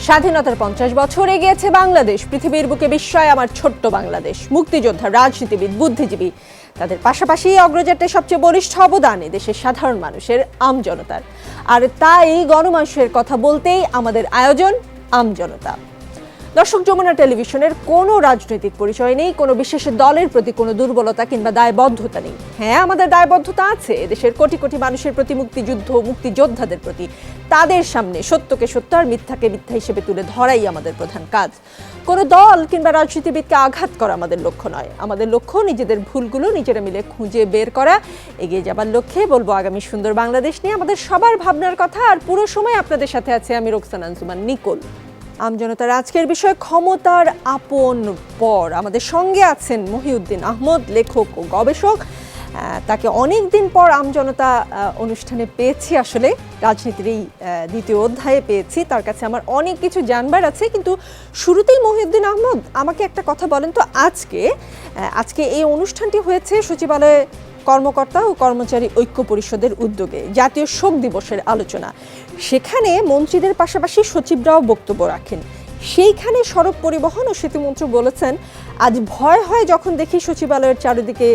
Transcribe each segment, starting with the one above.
স্বাধীনতার 50 বছর এগিয়েছে বাংলাদেশ। পৃথিবীর বুকে বিস্ময় আমার ছোট্ট বাংলাদেশ। মুক্তিযোদ্ধা, রাজনীতিবিদ, বুদ্ধিজীবী, তাদের পাশাপাশি অগ্রযাত্রায় সবচেয়ে বলিষ্ঠ অবদান দেশের সাধারণ মানুষের, আমজনতার। আর তাই গণমানুষের কথা বলতেই আমাদের আয়োজন আমজনতা। দর্শক, যমুনা টেলিভিশনের কোনো রাজনৈতিক পরিচয় নেই, কোনো বিশেষ দলের প্রতি কোনো দুর্বলতা কিংবা দায়বদ্ধতা নেই। হ্যাঁ, আমাদের দায়বদ্ধতা আছে দেশের কোটি কোটি মানুষের প্রতি, মুক্তিযুদ্ধ, মুক্তিযোদ্ধাদের প্রতি। তাদের সামনে সত্যকে সত্য আর মিথ্যাকে মিথ্যা হিসেবে তুলে ধরাই আমাদের প্রধান কাজ। কোনো দল কিংবা রাজনীতিবিদকে আঘাত করা আমাদের লক্ষ্য নয়। আমাদের লক্ষ্য নিজেদের ভুলগুলো নিজেরা মিলে খুঁজে বের করা, এগিয়ে যাবার লক্ষ্যে বলবো আগামী সুন্দর বাংলাদেশ নিয়ে আমাদের সবার ভাবনার কথা। আর পুরো সময় আপনাদের সাথে আছে আমি রোকসানা আঞ্জুমান নিকোল। আমজনতার আজকের বিষয় ক্ষমতার আপন পর। আমাদের সঙ্গে আছেন মহিউদ্দিন আহমদ, লেখক ও গবেষক। তাকে অনেক দিন পর আমজনতা অনুষ্ঠানে পেয়েছি, আসলে রাজনীতির এই দ্বিতীয় অধ্যায়ে পেয়েছি। তার কাছে আমার অনেক কিছু জানবার আছে, কিন্তু শুরুতেই মহিউদ্দিন আহমদ আমাকে একটা কথা বলেন তো। আজকে এই অনুষ্ঠানটি হয়েছে সচিবালয়ে কর্মকর্তা ও কর্মচারী ঐক্য পরিষদের উদ্যোগে, জাতীয় শোক দিবসের আলোচনা। সেখানে মন্ত্রীদের পাশাপাশি সচিবরাও বক্তব্য রাখেন। সেইখানে সড়ক পরিবহন ও সেতুমন্ত্রী বলেছেন, আজ ভয় হয় যখন দেখি সচিবালয়ের চারিদিকে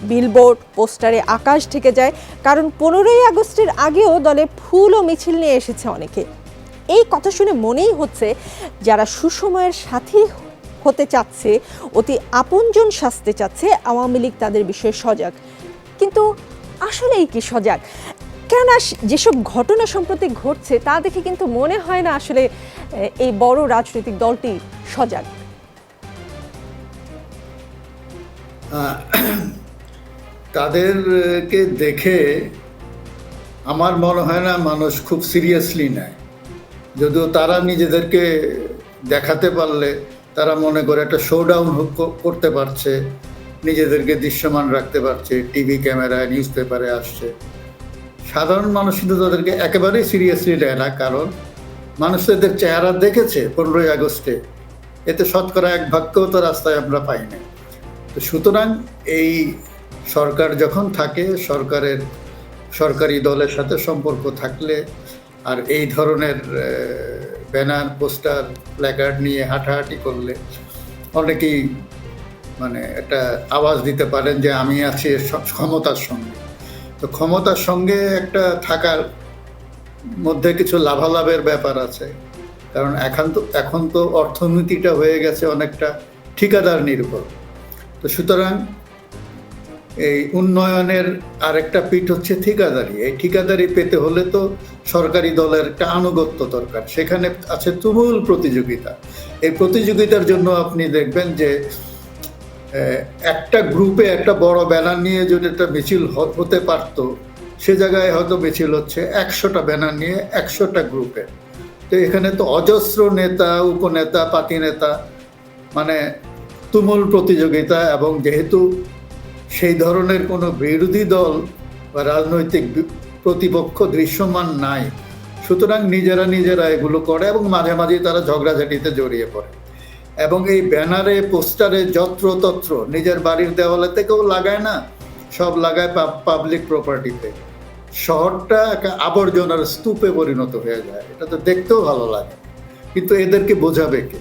বিলবোর্ড, পোস্টারে আকাশ ঢেকে যায়, কারণ 15ই আগস্টের আগেও দলে ফুল ও মিছিল নিয়ে এসেছে অনেকে। এই কথা শুনে মনেই হচ্ছে যারা সুসময়ের সাথী হতে চাচ্ছে, অতি আপনজন সাজতে চাচ্ছে, আওয়ামী লীগ তাদের বিষয়ে সজাগ। কিন্তু আসলেই কি সজাগ? কেননা যেসব ঘটনা সম্প্রতি ঘটছে তা দেখে কিন্তু মনে হয় না আসলে এই বড় রাজনৈতিক দলটি সজাগ। তাদেরকে দেখে আমার মনে হয় না মানুষ খুব সিরিয়াসলি নেয়। যদিও তারা নিজেদেরকে দেখাতে পারলে তারা মনে করে একটা শোডাউন করতে পারছে, নিজেদেরকে দৃশ্যমান রাখতে পারছে, টিভি ক্যামেরায়, নিউজ পেপারে আসছে। সাধারণ মানুষ কিন্তু তাদেরকে একেবারেই সিরিয়াসলি নেয় না, কারণ মানুষ এদের চেহারা দেখেছে 15ই আগস্টে, এতে শতকরা 1% তো রাস্তায় আমরা পাই না। তো সুতরাং এই সরকার যখন থাকে, সরকারি দলের সাথে সম্পর্ক থাকলে আর এই ধরনের ব্যানার, পোস্টার, প্ল্যাকার্ড নিয়ে হাঁটাহাঁটি করলে অনেকেই একটা আওয়াজ দিতে পারেন যে আমি আছি ক্ষমতার সঙ্গে। তো ক্ষমতার সঙ্গে একটা থাকার মধ্যে কিছু লাভালাভের ব্যাপার আছে, কারণ এখন তো অর্থনীতিটা হয়ে গেছে অনেকটা ঠিকাদার নির্ভর। তো সুতরাং এই উন্নয়নের আরেকটা পিঠ হচ্ছে ঠিকাদারি। এই ঠিকাদারি পেতে হলে তো সরকারি দলের একটা আনুগত্য দরকার। সেখানে আছে তুমুল প্রতিযোগিতা। এই প্রতিযোগিতার জন্য আপনি দেখবেন যে একটা গ্রুপে একটা বড় ব্যানার নিয়ে যদি একটা মিছিল হতে পারতো, সে জায়গায় হয়তো মিছিল হচ্ছে 100টা ব্যানার নিয়ে 100টা গ্রুপে। তো এখানে তো অজস্র নেতা, উপনেতা, পাতি নেতা, তুমুল প্রতিযোগিতা। এবং যেহেতু সেই ধরনের কোনো বিরোধী দল বা রাজনৈতিক প্রতিপক্ষ দৃশ্যমান নাই, সুতরাং নিজেরা এগুলো করে এবং মাঝে মাঝে তারা ঝগড়াঝাটিতে জড়িয়ে পড়ে। এবং এই ব্যানারে, পোস্টারে যত্রতত্র নিজের বাড়ির দেওয়ালে থেকেও লাগায় না, সব লাগায় পাবলিক প্রপার্টিতে। শহরটা একটা আবর্জনার স্তূপে পরিণত হয়ে যায়। এটা তো দেখতেও ভালো লাগে, কিন্তু এদেরকে বোঝাবে কে?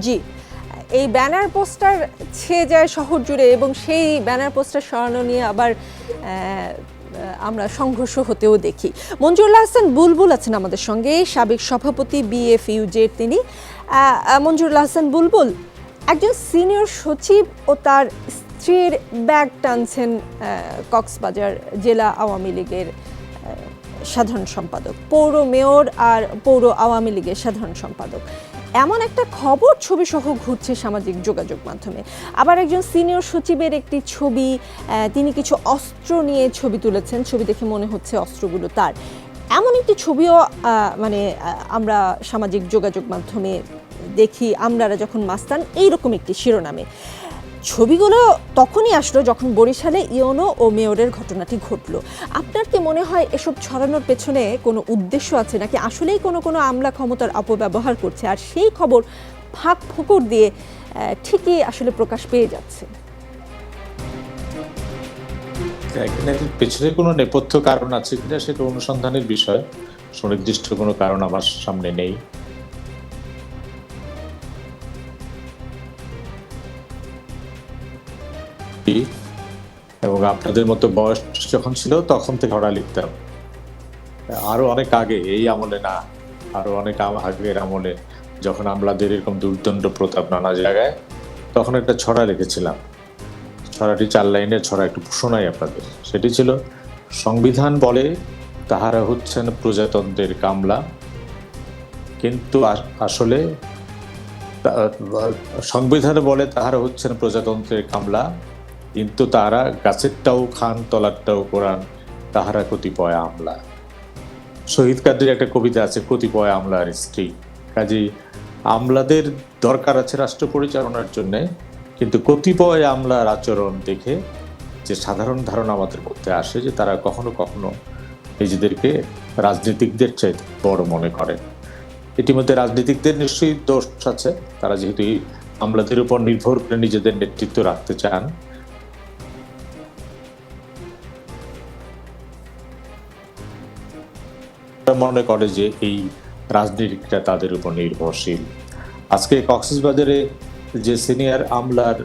জি, এই ব্যানার পোস্টার ছেয়ে যায় শহর জুড়ে, এবং সেই ব্যানার পোস্টার সরানো নিয়ে আবার আমরা সংঘর্ষ হতেও দেখি। মঞ্জুরুল হাসান বুলবুল আছেন আমাদের সঙ্গে, সাবেক সভাপতি BFUJ-র তিনি। মঞ্জুরুল হাসান বুলবুল একজন সিনিয়র সচিব ও তার স্ত্রীর ব্যাগ টানছেন কক্সবাজার জেলা আওয়ামী লীগের সাধারণ সম্পাদক, পৌর মেয়র আর পৌর আওয়ামী লীগের সাধারণ সম্পাদক। এমন একটা খবর ছবি সহ ঘুরছে সামাজিক যোগাযোগ মাধ্যমে। আবার একজন সিনিয়র সচিবের একটি ছবি, তিনি কিছু অস্ত্র নিয়ে ছবি তুলেছেন, ছবি দেখে মনে হচ্ছে অস্ত্রগুলো তার। এমন একটি ছবিও আমরা সামাজিক যোগাযোগ মাধ্যমে দেখি, আমরা যখন মাস্তান, এইরকম একটি শিরোনামে। ছবিগুলো তখনই আসলো যখন বরিশালে ইওনো ও মেয়রের ঘটনাটি ঘটলো। আপনার কি মনে হয় এসব ছড়ানোর পেছনে কোনো উদ্দেশ্য আছে, নাকি আসলেই কোনো আমলা ক্ষমতার অপব্যবহার করছে, আর সেই খবর ফাঁক ফোকর দিয়ে ঠিকই আসলে প্রকাশ পেয়ে যাচ্ছে? পেছনে কোনো নেপথ্য কারণ আছে কিনা সেটা অনুসন্ধানের বিষয়। সুনির্দিষ্ট কোনো কারণ আমার সামনে নেই। এবং আপনাদের মতো বয়স যখন ছিল তখন থেকে ছড়া লিখতাম, আরো অনেক আগে, এই আমলে না, আরো অনেক আগের আমলে যখন আমলাদের এরকম দুর্দণ্ড প্রতাপ নানা জায়গায়, তখন একটা ছড়া লিখেছিলাম। ছড়াটি 4 লাইনের ছড়া, একটু শোনাই আপনাদের। সেটি ছিল, সংবিধান বলে তাহারা হচ্ছেন প্রজাতন্ত্রের কামলা, কিন্তু আসলে সংবিধান বলে তাহারা হচ্ছেন প্রজাতন্ত্রের কামলা, কিন্তু তারা গাছেরটাও খান তলারটাও কোরআন, তাহারা কতিপয় আমলা। শহীদ কাদের একটা কবিতা আছে, কতিপয় আমলার স্ত্রী। কাজেই আমলাদের দরকার আছে রাষ্ট্র পরিচালনার জন্যে, কিন্তু কতিপয় আমলার আচরণ দেখে যে সাধারণ ধারণা আমাদের মধ্যে আসে যে তারা কখনো কখনো নিজেদেরকে রাজনীতিকদের চাইতে বড় মনে করেন। ইতিমধ্যে রাজনীতিকদের নিশ্চয়ই দোষ আছে, তারা যেহেতু এই আমলাদের উপর নির্ভর করে নিজেদের নেতৃত্ব রাখতে চান। মনে করে যে এই রাজনীতিকরা তাদের উপর নির্ভরশীল। আজকে কক্সবাজারে যে সিনিয়র আমলার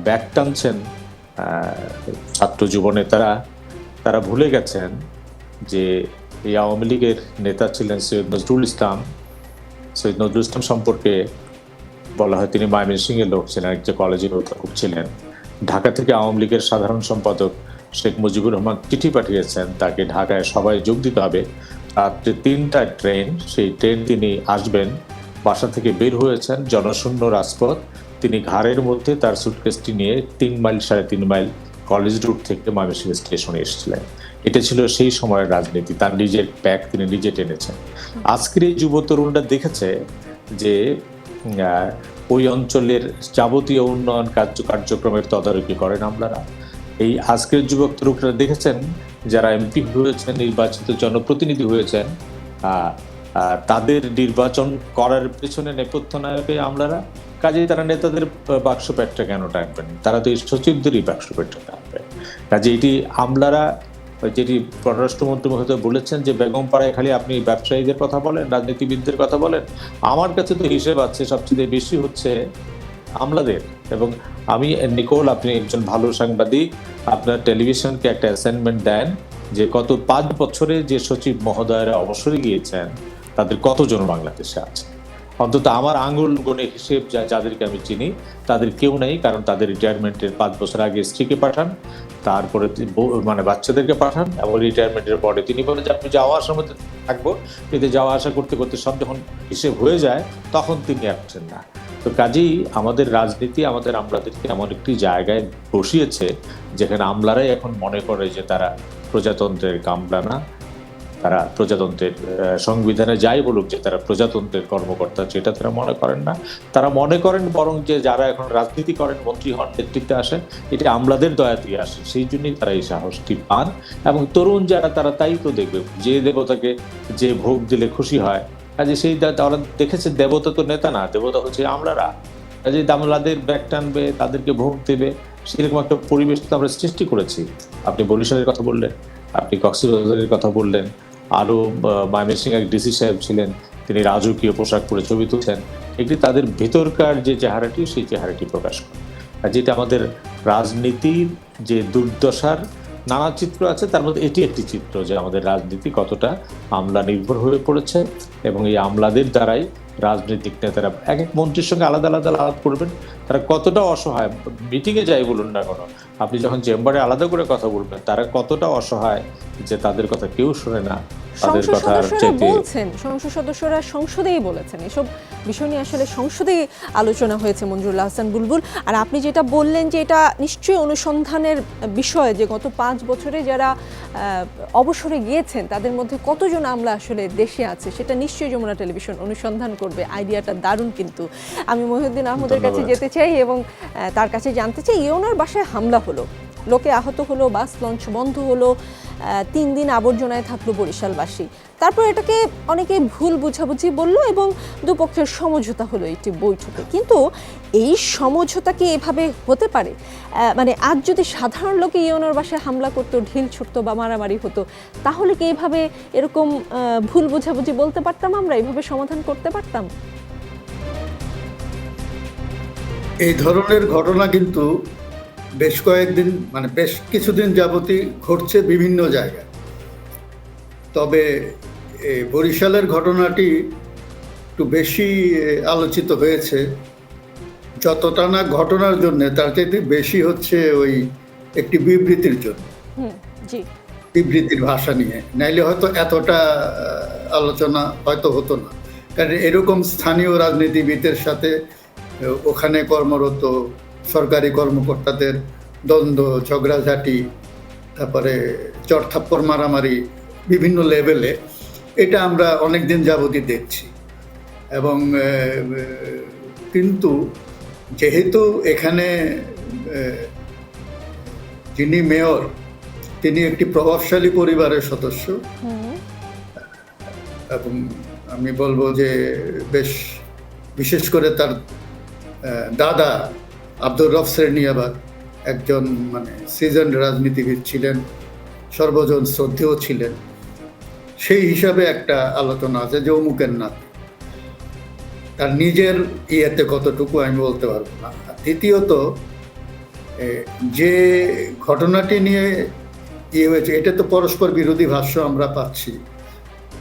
ব্যাগ টানছেন ছাত্র যুব নেতারা, তারা ভুলে গেছেন যে এই আওয়ামী লীগের নেতা ছিলেন সৈয়দ নজরুল ইসলাম। সৈয়দ নজরুল ইসলাম সম্পর্কে বলা হয় তিনি ময়মনসিংহের লোক ছিলেন, একটা কলেজের অধ্যাপক ছিলেন। ঢাকা থেকে আওয়ামী লীগের সাধারণ সম্পাদক শেখ মুজিবুর রহমান চিঠি পাঠিয়েছেন তাকে ঢাকায় সবাই যোগ দিতে হবে, রাত্রে 3টা ট্রেন, সেই ট্রেন তিনি আসবেন। বাসা থেকে বের হয়েছেন, জনশূন্য রাজপথ, তিনি ঘাড়ের মধ্যে তার সুটকেসটি নিয়ে 3 মাইল 3.5 মাইল কলেজ রুট থেকে ময়মনসিংহ স্টেশনে এসেছিলেন। এটা ছিল সেই সময়ের রাজনীতি, তার নিজের ব্যাগ তিনি নিজে টেনেছেন। আজকের এই যুব তরুণরা দেখেছে যে ওই অঞ্চলের যাবতীয় উন্নয়ন কার্যক্রমের তদারকি করেন আমলারা। এই আজকের যুবক তরুণরা দেখেছেন যারা এমপি হয়েছেন, নির্বাচিত জনপ্রতিনিধি হয়েছেন, তাদের নির্বাচন করার পেছনে নেপথ্য নায়কে আমলারা। কাজেই তারা নেতাদের বাক্স পেটটা কেন টানবেন? তারা তো এই সচিবদেরই বাক্স পেটটা টানবে। কাজে এটি আমলারা, যেটি পররাষ্ট্রমন্ত্রী মহোদয় বলেছেন যে বেগমপাড়ায় খালি আপনি ব্যবসায়ীদের কথা বলেন, রাজনীতিবিদদের কথা বলেন, আমার কাছে তো হিসেব আছে সবচেয়ে বেশি হচ্ছে আমলাদের। এবং আমি নিকোল, আপনি একজন ভালো সাংবাদিক, আপনার টেলিভিশনকে একটা অ্যাসাইনমেন্ট দেন যে গত 5 বছরে যে সচিব মহোদয়রা অবসরে গিয়েছেন তাদের কতজন বাংলাদেশে আছে। অন্তত আমার আঙুল গণে হিসেব যাদেরকে আমি চিনি তাদের কেউ নেই, কারণ তাদের রিটায়ারমেন্টের 5 বছর আগে স্ত্রীকে পাঠান, তারপরে মানে বাচ্চাদেরকে পাঠান, এবং রিটায়ারমেন্টের পরে তিনি বলেন যে আপনি যাওয়া আসার মধ্যে থাকবো, কিন্তু যাওয়া আসা করতে করতে সব যখন হিসেব হয়ে যায় তখন তিনি আসছেন না। তো কাজেই আমাদের রাজনীতি আমাদের আমলাদেরকে এমন একটি জায়গায় বসিয়েছে যেখানে আমলারাই এখন মনে করে যে তারা প্রজাতন্ত্রের কামলা না, তারা প্রজাতন্ত্রের, সংবিধানে যাই বলুক যে তারা প্রজাতন্ত্রের কর্মকর্তা, যেটা তারা মনে করেন না। তারা মনে করেন বরং যে যারা এখন রাজনীতি করেন, মন্ত্রী হন, নেতৃত্বে আসেন, এটা আমলাদের দয়াতেই আসে, সেই জন্যই তারা এই সাহসটি পান। এবং তরুণ যারা, তারা তাই তো দেখবে, যে দেবতাকে যে ভোগ দিলে খুশি হয়, কাজে সেই তারা দেখেছে দেবতা তো নেতা না, দেবতা হচ্ছে আমলারা। কাজে আমলাদের ব্যাগ টানবে, তাদেরকে ভোগ দেবে, সেরকম একটা পরিবেশ তো আমরা সৃষ্টি করেছি। আপনি বরিশালের কথা বললেন, আপনি কক্সবাজারের কথা বললেন, আরও ময়মনসিংহ এক ডিসি সাহেব ছিলেন, তিনি রাজকীয় পোশাক পরে ছবি তুলছেন। এটি তাদের ভেতরকার যে চেহারাটি, সেই চেহারাটি প্রকাশ করে। আর যেটা আমাদের রাজনীতির যে দুর্দশার নানা চিত্র আছে, তার মধ্যে এটি একটি চিত্র যে আমাদের রাজনীতি কতটা আমলা নির্ভর হয়ে পড়েছে, এবং এই আমলাদের দ্বারাই রাজনৈতিক নেতারা এক এক মন্ত্রীর সঙ্গে আলাদা আলাদা আলাপ করবেন, তারা কতটা অসহায়। মিটিংয়ে যাই বলুন না কেন, আপনি যখন চেম্বারে আলাদা করে কথা বলবেন, তারা কতটা অসহায় যে তাদের কথা কেউ শোনে না। সংসদ সদস্যরা সংসদেই বলেছেন এসব বিষয় নিয়ে, আসলে সংসদেই আলোচনা হয়েছে। মঞ্জুরুল আহসান বুলবুল, আর আপনি যেটা বললেন যে এটা নিশ্চয়ই অনুসন্ধানের বিষয়, যে গত 5 বছরে যারা অবসরে গিয়েছেন তাদের মধ্যে কতজন আমলা আসলে দেশে আছে, সেটা নিশ্চয়ই যমুনা টেলিভিশন অনুসন্ধান করবে। আইডিয়াটা দারুণ। কিন্তু আমি মহিউদ্দিন আহমদের কাছে যেতে চাই এবং তার কাছে জানতে চাই, ওনার বাসায় হামলা হলো, লোকে আহত হলো, বাস লঞ্চ বন্ধ হলো, 3 দিন আবর্জনায় থাকলো বরিশালবাসী। তারপর এটাকে অনেকে ভুল বুঝাবুঝি বললো এবং দুপক্ষের সমঝোতা হলো একটি বৈঠকে। কিন্তু এই সমঝোতা কি এভাবে হতে পারে? মানে আজ যদি সাধারণ লোকে ইউনোর বাসায় হামলা করতো, ঢিল ছুটতো বা মারামারি হতো, তাহলে কি এইভাবে এরকম ভুল বুঝাবুঝি বলতে পারতাম, আমরা এইভাবে সমাধান করতে পারতাম? এই ধরনের ঘটনা কিন্তু বেশ কয়েকদিন মানে বেশ কিছুদিন যাবতই ঘটছে বিভিন্ন জায়গায়। তবে এই বরিশালের ঘটনাটি একটু বেশি আলোচিত হয়েছে, যতটা না ঘটনার জন্য তার চাইতে বেশি হচ্ছে ওই একটি বিবৃতির জন্য, জি, বিবৃতির ভাষা নিয়ে। নাইলে হয়তো এতটা আলোচনা হয়তো হতো না, কারণ এরকম স্থানীয় রাজনীতিবিদের সাথে ওখানে কর্মরত সরকারি কর্মকর্তাদের দ্বন্দ্ব, ঝগড়াঝাটি, তারপরে চড়থাপ্পড় মারামারি বিভিন্ন লেভেলে, এটা আমরা অনেক দিন যাবতই দেখছি। এবং কিন্তু যেহেতু এখানে যিনি মেয়র তিনি একটি প্রভাবশালী পরিবারের সদস্য, এবং আমি বলবো যে বেশ বিশেষ করে তার দাদা আব্দুর রব শ্রেণিয়াবাদ একজন মানে সিজনড রাজনীতিবিদ ছিলেন, সর্বজন শ্রদ্ধেয় ছিলেন। সেই হিসাবে একটা আলোচনা আছে যে অমুকের নাতি, তার নিজের ইয়েতে কতটুকু আমি বলতে পারবো না। দ্বিতীয়ত, যে ঘটনাটি নিয়ে ইয়ে হয়েছে এটা তো পরস্পর বিরোধী ভাষ্য আমরা পাচ্ছি।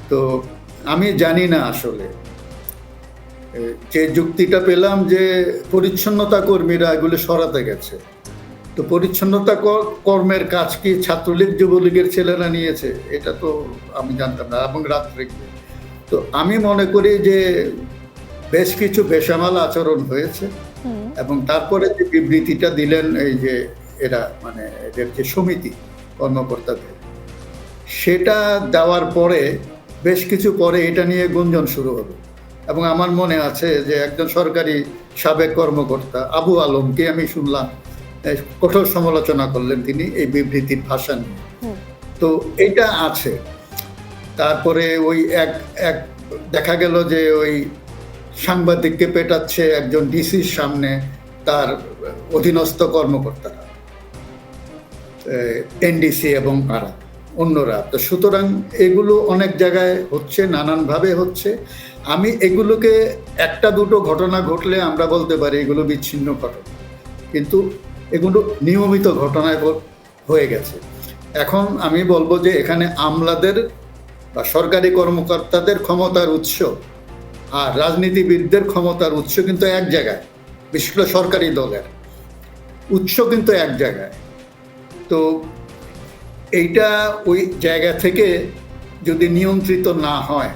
তো আমি জানি না আসলে, যে যুক্তিটা পেলাম যে পরিচ্ছন্নতা কর্মীরা এগুলো সরাতে গেছে, তো পরিচ্ছন্নতা কর্মের কাজ কি ছাত্রলীগ যুবলীগের ছেলেরা নিয়েছে, এটা তো আমি জানতাম না, এবং রাত্রে। তো আমি মনে করি যে বেশ কিছু বেসামাল আচরণ হয়েছে, এবং তারপরে যে বিবৃতিটা দিলেন এই যে এরা মানে এদের যে সমিতি কর্মকর্তাদের, সেটা দেওয়ার পরে বেশ কিছু পরে এটা নিয়ে গুঞ্জন শুরু হলো। এবং আমার মনে আছে যে একজন সরকারি সাবেক কর্মকর্তা আবু আলমকে আমি শুনলাম কঠোর সমালোচনা করলেন তিনি এই বিবৃতির ভাষা নিয়ে। তো এটা আছে। তারপরে ওই এক দেখা গেল যে ওই সাংবাদিককে পেটাচ্ছে একজন ডিসির সামনে তার অধীনস্থ কর্মকর্তারা, এনডিসি এবং অন্যরা। তো সুতরাং এগুলো অনেক জায়গায় হচ্ছে, নানানভাবে হচ্ছে। আমি এগুলোকে একটা দুটো ঘটনা ঘটলে আমরা বলতে পারি এগুলো বিচ্ছিন্ন ঘটনা, কিন্তু এগুলো নিয়মিত ঘটনায় হয়ে গেছে। এখন আমি বলবো যে এখানে আমলাদের বা সরকারি কর্মকর্তাদের ক্ষমতার উৎস আর রাজনীতিবিদদের ক্ষমতার উৎস কিন্তু এক জায়গায়, বিশেষ করে সরকারি দলের উৎস কিন্তু এক জায়গায়। তো এইটা ওই জায়গা থেকে যদি নিয়ন্ত্রিত না হয়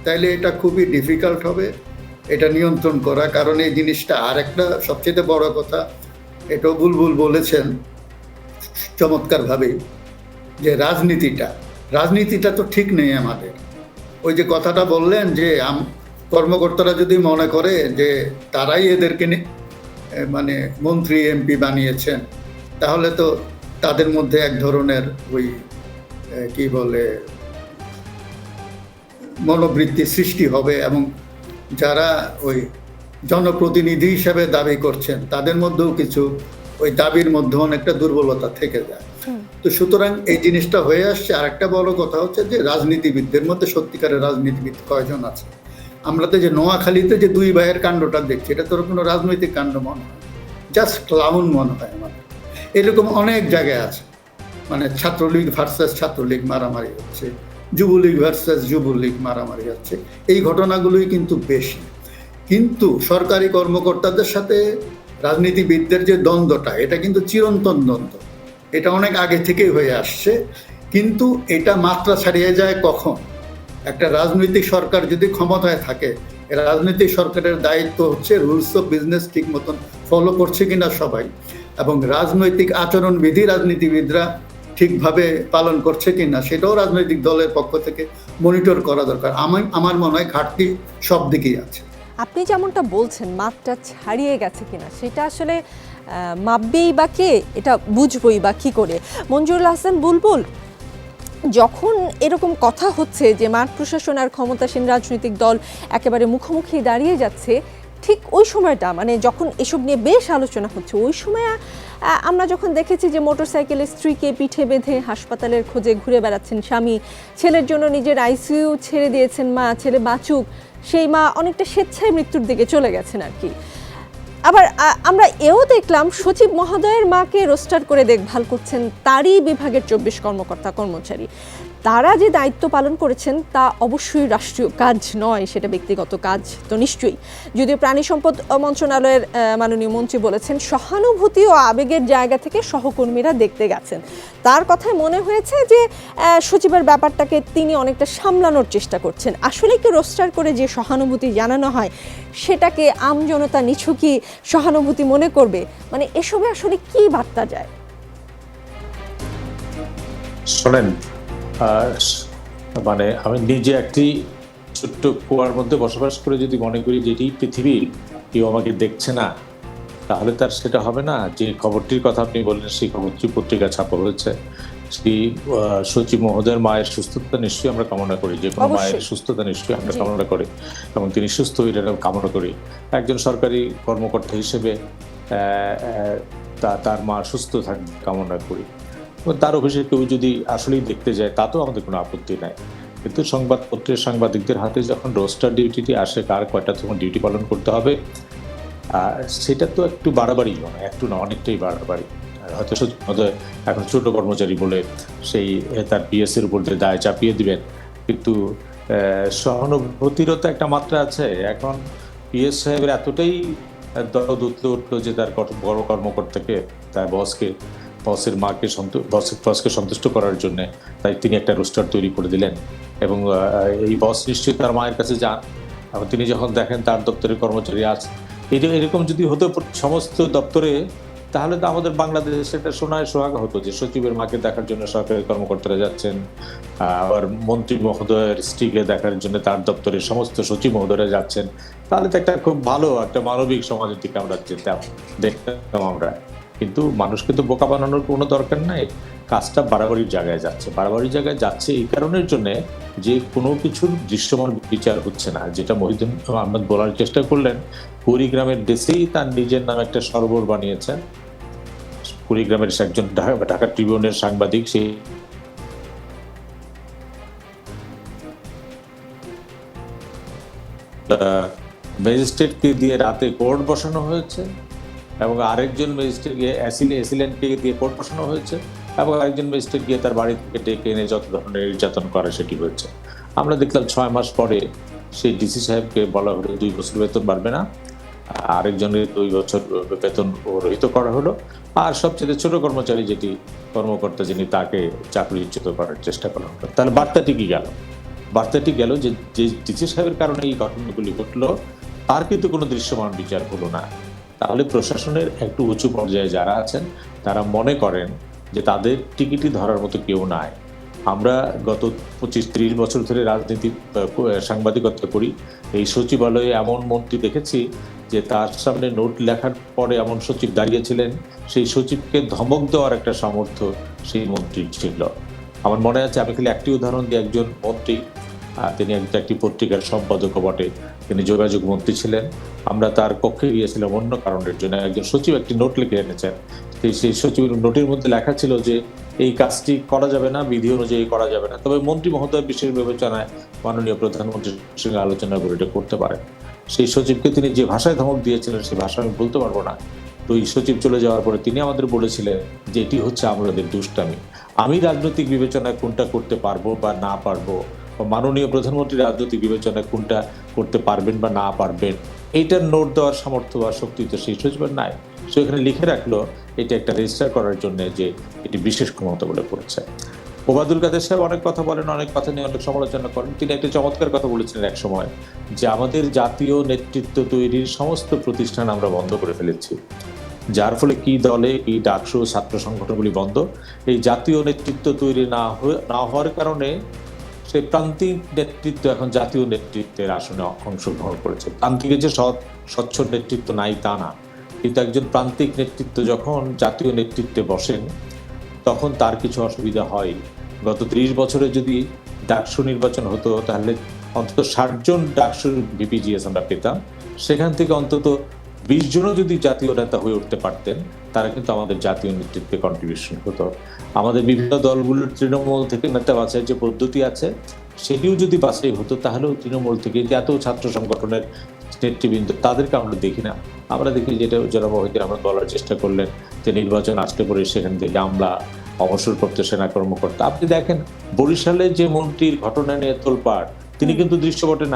তাহলে এটা খুবই ডিফিকাল্ট হবে এটা নিয়ন্ত্রণ করা। কারণ এই জিনিসটা আর একটা সবচেয়ে বড় কথা, এটাও বুলবুল বলেছেন চমৎকারভাবেই, যে রাজনীতিটা তো ঠিক নেই আমাদের। ওই যে কথাটা বললেন যে কর্মকর্তারা যদি মনে করে যে তারাই এদেরকে মানে মন্ত্রী এমপি বানিয়েছেন, তাহলে তো তাদের মধ্যে এক ধরনের ওই কি বলে মনোবৃত্তি সৃষ্টি হবে, এবং যারা ওই জনপ্রতিনিধি হিসাবে দাবি করছেন তাদের মধ্যেও কিছু ওই দাবির মধ্যে অনেকটা দুর্বলতা থেকে যায়। তো সুতরাং এই জিনিসটা হয়ে আসছে। আর একটা বড় কথা হচ্ছে যে রাজনীতিবিদদের মধ্যে সত্যিকারের রাজনীতিবিদ কয়জন আছে? আমরা তো যে নোয়াখালীতে যে দুই ভাইয়ের কাণ্ডটা দেখছি, এটা তো কোনো রাজনৈতিক কাণ্ড মনে হয়, জাস্ট ক্লাউন মনে হয় আমাদের। এরকম অনেক জায়গায় আছে, মানে ছাত্রলীগ ভার্সাস ছাত্রলীগ মারামারি হচ্ছে, যুবলীগ ভার্সাস যুবলীগ মারামারি হচ্ছে, এই ঘটনাগুলোই কিন্তু বেশি। কিন্তু সরকারি কর্মকর্তাদের সাথে রাজনীতিবিদদের যে দ্বন্দ্বটা, এটা কিন্তু চিরন্তন দ্বন্দ্ব, এটা অনেক আগে থেকেই হয়ে আসছে। কিন্তু এটা মাত্রা ছাড়িয়ে যায় কখন? একটা রাজনৈতিক সরকার যদি ক্ষমতায় থাকে, রাজনৈতিক সরকারের দায়িত্ব হচ্ছে রুলস অফ বিজনেস ঠিক মতন ফলো করছে কিনা সবাই, এবং রাজনৈতিক আচরণবিধি রাজনীতিবিদরা ঠিকভাবে পালন করছে কিনা সেটাও রাজনৈতিক দলের পক্ষ থেকে মনিটর করা দরকার। আমার মনে হয় ঘাটতি সব দিকেই আছে। আপনি যেমনটা বলছেন মাত্রা ছাড়িয়ে গেছে কিনা, সেটা আসলে মাপবেই বা কে, এটা বুঝবই বা কী করে? মঞ্জুরুল হাসান বুলবুল, যখন এরকম কথা হচ্ছে যে মাঠ প্রশাসন আর ক্ষমতাসীন রাজনৈতিক দল একেবারে মুখোমুখি দাঁড়িয়ে যাচ্ছে, ঠিক ওই সময়টা মানে যখন এসব নিয়ে বেশ আলোচনা হচ্ছে, ওই সময় আমরা যখন দেখেছি যে মোটরসাইকেলের স্ত্রীকে পিঠে বেঁধে হাসপাতালের খোঁজে ঘুরে বেড়াচ্ছেন স্বামী, ছেলের জন্য নিজের আইসিইউ ছেড়ে দিয়েছেন মা, ছেলে বাঁচুক, সেই মা অনেকটা স্বেচ্ছায় মৃত্যুর দিকে চলে গেছেন আর কি। আবার আমরা এও দেখলাম সচিব মহোদয়ের মাকে রোস্টার করে দেখভাল করছেন তারই বিভাগের 24 কর্মকর্তা কর্মচারী। তারা যে দায়িত্ব পালন করেছেন তা অবশ্যই রাষ্ট্রীয় কাজ নয়, সেটা ব্যক্তিগত কাজ তো নিশ্চয়ই। যদিও প্রাণী সম্পদ মন্ত্রণালয়ের মাননীয় মন্ত্রী বলেছেন সহানুভূতি ও আবেগের জায়গা থেকে সহকর্মীরা দেখতে গেছেন। তার কথায় মনে হয়েছে যে সচিবের ব্যাপারটাকে তিনি অনেকটা সামলানোর চেষ্টা করছেন। আসলে কি রোস্টার করে যে সহানুভূতি জানানো হয় সেটাকে আমজনতা নিছকই সহানুভূতি মনে করবে? মানে এসবে আসলে কি বার্তা যায়? শোনেন, মানে আমি নিজে একটি ছোট্ট কুয়ার মধ্যে বসবাস করে যদি মনে করি যে এটি পৃথিবী, কেউ আমাকে দেখছে না, তাহলে তার সেটা হবে না। যে খবরটির কথা আপনি বললেন সেই খবরটি পত্রিকা ছাপা হয়েছে, সেই সচিব মহোদয়ের মায়ের সুস্থতা নিশ্চয়ই আমরা কামনা করি, যে কোনো মায়ের সুস্থতা নিশ্চয়ই আমরা কামনা করি এবং তিনি সুস্থ হয়ে কামনা করি। একজন সরকারি কর্মকর্তা হিসেবে তার মা সুস্থ থাকবে কামনা করি। তার অফিসে কেউ যদি আসলেই দেখতে যায় তাতেও আমাদের কোনো আপত্তি নাই। কিন্তু সংবাদপত্রের সাংবাদিকদের হাতে যখন রোস্টার ডিউটিটি আসে, কার কয়টা তখন ডিউটি পালন করতে হবে, সেটা তো একটু বাড়াবাড়ি নয়, একটু না, অনেকটাই বাড়াবাড়ি। হয়তো এখন ছোট কর্মচারী বলে সেই তার পিএসের উপর যে দায় চাপিয়ে দিবেন, কিন্তু সহানুভূতিরও তো একটা মাত্রা আছে। এখন পিএস সাহেবের এতটাই দরদ উঠলো যে তার বড় কর্মকর্তাকে, তার বসের মাকে বসকে সন্তুষ্ট করার জন্য তাই তিনি একটা রোস্টার তৈরি করে দিলেন এবং এই বস নিশ্চয়ই তার মায়ের কাছে যান এবং তিনি যখন দেখেন তার দপ্তরের কর্মচারী আছে, এরকম যদি হতো সমস্ত দপ্তরে, তাহলে তো আমাদের বাংলাদেশে সেটা সোনায় সোহাগা হতো যে সচিবের মাকে দেখার জন্য সরকারি কর্মকর্তারা যাচ্ছেন, আবার মন্ত্রী মহোদয়ের স্ত্রীকে দেখার জন্য তার দপ্তরের সমস্ত সচিব মহোদয়রা যাচ্ছেন। তাহলে তো একটা খুব ভালো একটা মানবিক সমাজের দিকে আমরা দেখতাম আমরা। কিন্তু মানুষকে তো বোকা বানানোর কোনো দরকার নাই। কাজটা বাড়াবাড়ির জায়গায় যাচ্ছে এই কারণের জন্যে যে কোনো কিছুর দৃশ্যমান বিচার হচ্ছে না। যেটা মহিউদ্দিন আহমেদ বলার চেষ্টা করলেন, কুড়িগ্রামের দেশেই তার নিজের নামে একটা সরোবর বানিয়েছেন। কুড়িগ্রামের একজন ঢাকা ট্রিবিউনের সাংবাদিক, সেই ম্যাজিস্ট্রেটকে দিয়ে রাতে কোর্ট বসানো হয়েছে এবং আরেকজন ম্যাজিস্ট্রেট গিয়ে অ্যাসিলেন্টকে দিয়ে কোর্ট বসানো হয়েছে এবং আরেকজন ম্যাজিস্ট্রেট গিয়ে তার বাড়ি থেকে ডেকে এনে যত ধরনের নির্যাতন করে সেটি হয়েছে। আমরা দেখলাম 6 মাস পরে সেই ডিসি সাহেবকে বলা হলো 2 বছর বেতন বাড়বে না, আরেকজনের 2 বছর বেতন রহিত করা হলো, আর সবচেয়ে ছোট কর্মচারী যেটি কর্মকর্তা যিনি তাকে চাকরিচ্যুত করার চেষ্টা করা হলো। তাহলে বার্তাটি গেল যে ডিসি সাহেবের কারণে এই ঘটনাগুলি ঘটলো, তার কিন্তু কোনো দৃশ্যমান বিচার হলো না। তাহলে প্রশাসনের একটু উঁচু পর্যায়ে যারা আছেন তারা মনে করেন যে তাদের টিকিটই ধরার মতো কেউ নাই। আমরা গত 25-30 বছর ধরে রাজনীতি সাংবাদিকতা করি, এই সচিবালয়ে এমন মন্ত্রী দেখেছি যে তার সামনে নোট লেখার পরে এমন সচিব দাঁড়িয়েছিলেন, সেই সচিবকে ধমক দেওয়ার একটা সামর্থ্য সেই মন্ত্রীর ছিল। আমার মনে আছে, আমি খালি একটি উদাহরণ দিই। একজন মন্ত্রী, তিনি একটি পত্রিকার সম্পাদকও বটে, তিনি যোগাযোগ মন্ত্রী ছিলেন। আমরা তার কক্ষে গিয়েছিলাম অন্য কারণের জন্য। একজন সচিব একটি নোট লিখে এনেছেন, সেই সচিবের নোটের মধ্যে লেখা ছিল যে এই কাজটি করা যাবে না, বিধি অনুযায়ী করা যাবে না, তবে মন্ত্রী মহোদয় বিশেষ বিবেচনায় মাননীয় প্রধানমন্ত্রীর সঙ্গে আলোচনা করে এটা করতে পারেন। সেই সচিবকে তিনি যে ভাষায় ধমক দিয়েছিলেন সেই ভাষা আমি বলতে পারবো না। তো এই সচিব চলে যাওয়ার পরে তিনি আমাদের বলেছিলেন যে এটি হচ্ছে আমাদের দুষ্টামি। আমি রাজনৈতিক বিবেচনায় কোনটা করতে পারবো বা না পারবো, মাননীয় প্রধানমন্ত্রী রাজনৈতিক বিবেচনায় কোনটা করতে পারবেন বা না পারবেন, এইটার নোট দেওয়ার সামর্থ্য বা শক্তি তো সেই সচিবের নাই। সে এখানে লিখে রাখলো এটা একটা রেজিস্টার করার জন্য যে এটি বিশেষ ক্ষমতা বলে পড়ছে। ওবায়দুল কাদের সাহেব অনেক কথা বলেন, অনেক কথা নিয়ে অনেক সমালোচনা করেন। তিনি একটা চমৎকার কথা বলেছিলেন এক সময় যে আমাদের জাতীয় নেতৃত্ব তৈরির সমস্ত প্রতিষ্ঠান আমরা বন্ধ করে ফেলেছি, যার ফলে কি দলে কি ডাকসু ছাত্র সংগঠনগুলি বন্ধ। এই জাতীয় নেতৃত্ব তৈরি না হওয়ার কারণে সেই প্রান্তিক নেতৃত্ব এখন জাতীয় নেতৃত্বের আসনে অংশগ্রহণ করেছে। প্রান্তিকের যে স্বচ্ছ নেতৃত্ব নাই তা না, কিন্তু একজন প্রান্তিক নেতৃত্ব যখন জাতীয় নেতৃত্বে বসেন তখন তার কিছু অসুবিধা হয়। গত 30 বছরে যদি ডাকসু নির্বাচন হতো তাহলে অন্তত 60 জন ডাকসুর বিপিজিএস আমরা পেতাম, সেখান থেকে অন্তত 20 জনও যদি জাতীয় নেতা হয়ে উঠতে পারতেন তারা কিন্তু আমাদের জাতীয় নেতৃত্বে কন্ট্রিবিউশন হতো। আমাদের বিভিন্ন দলগুলোর তৃণমূল থেকে নেতা বাছাইয়ের যে পদ্ধতি আছে সেটিও যদি বাছাই হতো তাহলেও তৃণমূল থেকে এত ছাত্র সংগঠনের নেতৃবৃন্দ তাদেরকে আমরা দেখি না। আমরা দেখি যেটা জনাব ওয়াহিদুর রহমান বলার চেষ্টা করলেন যে নির্বাচন আসলে পরে সেখান থেকে আমলা অবসর করতে সেনা কর্মকর্তা। আপনি দেখেন বরিশালে যে মন্ত্রীর ঘটনা নিয়ে তোলপাড় তিনি কিন্তু দৃশ্যপটে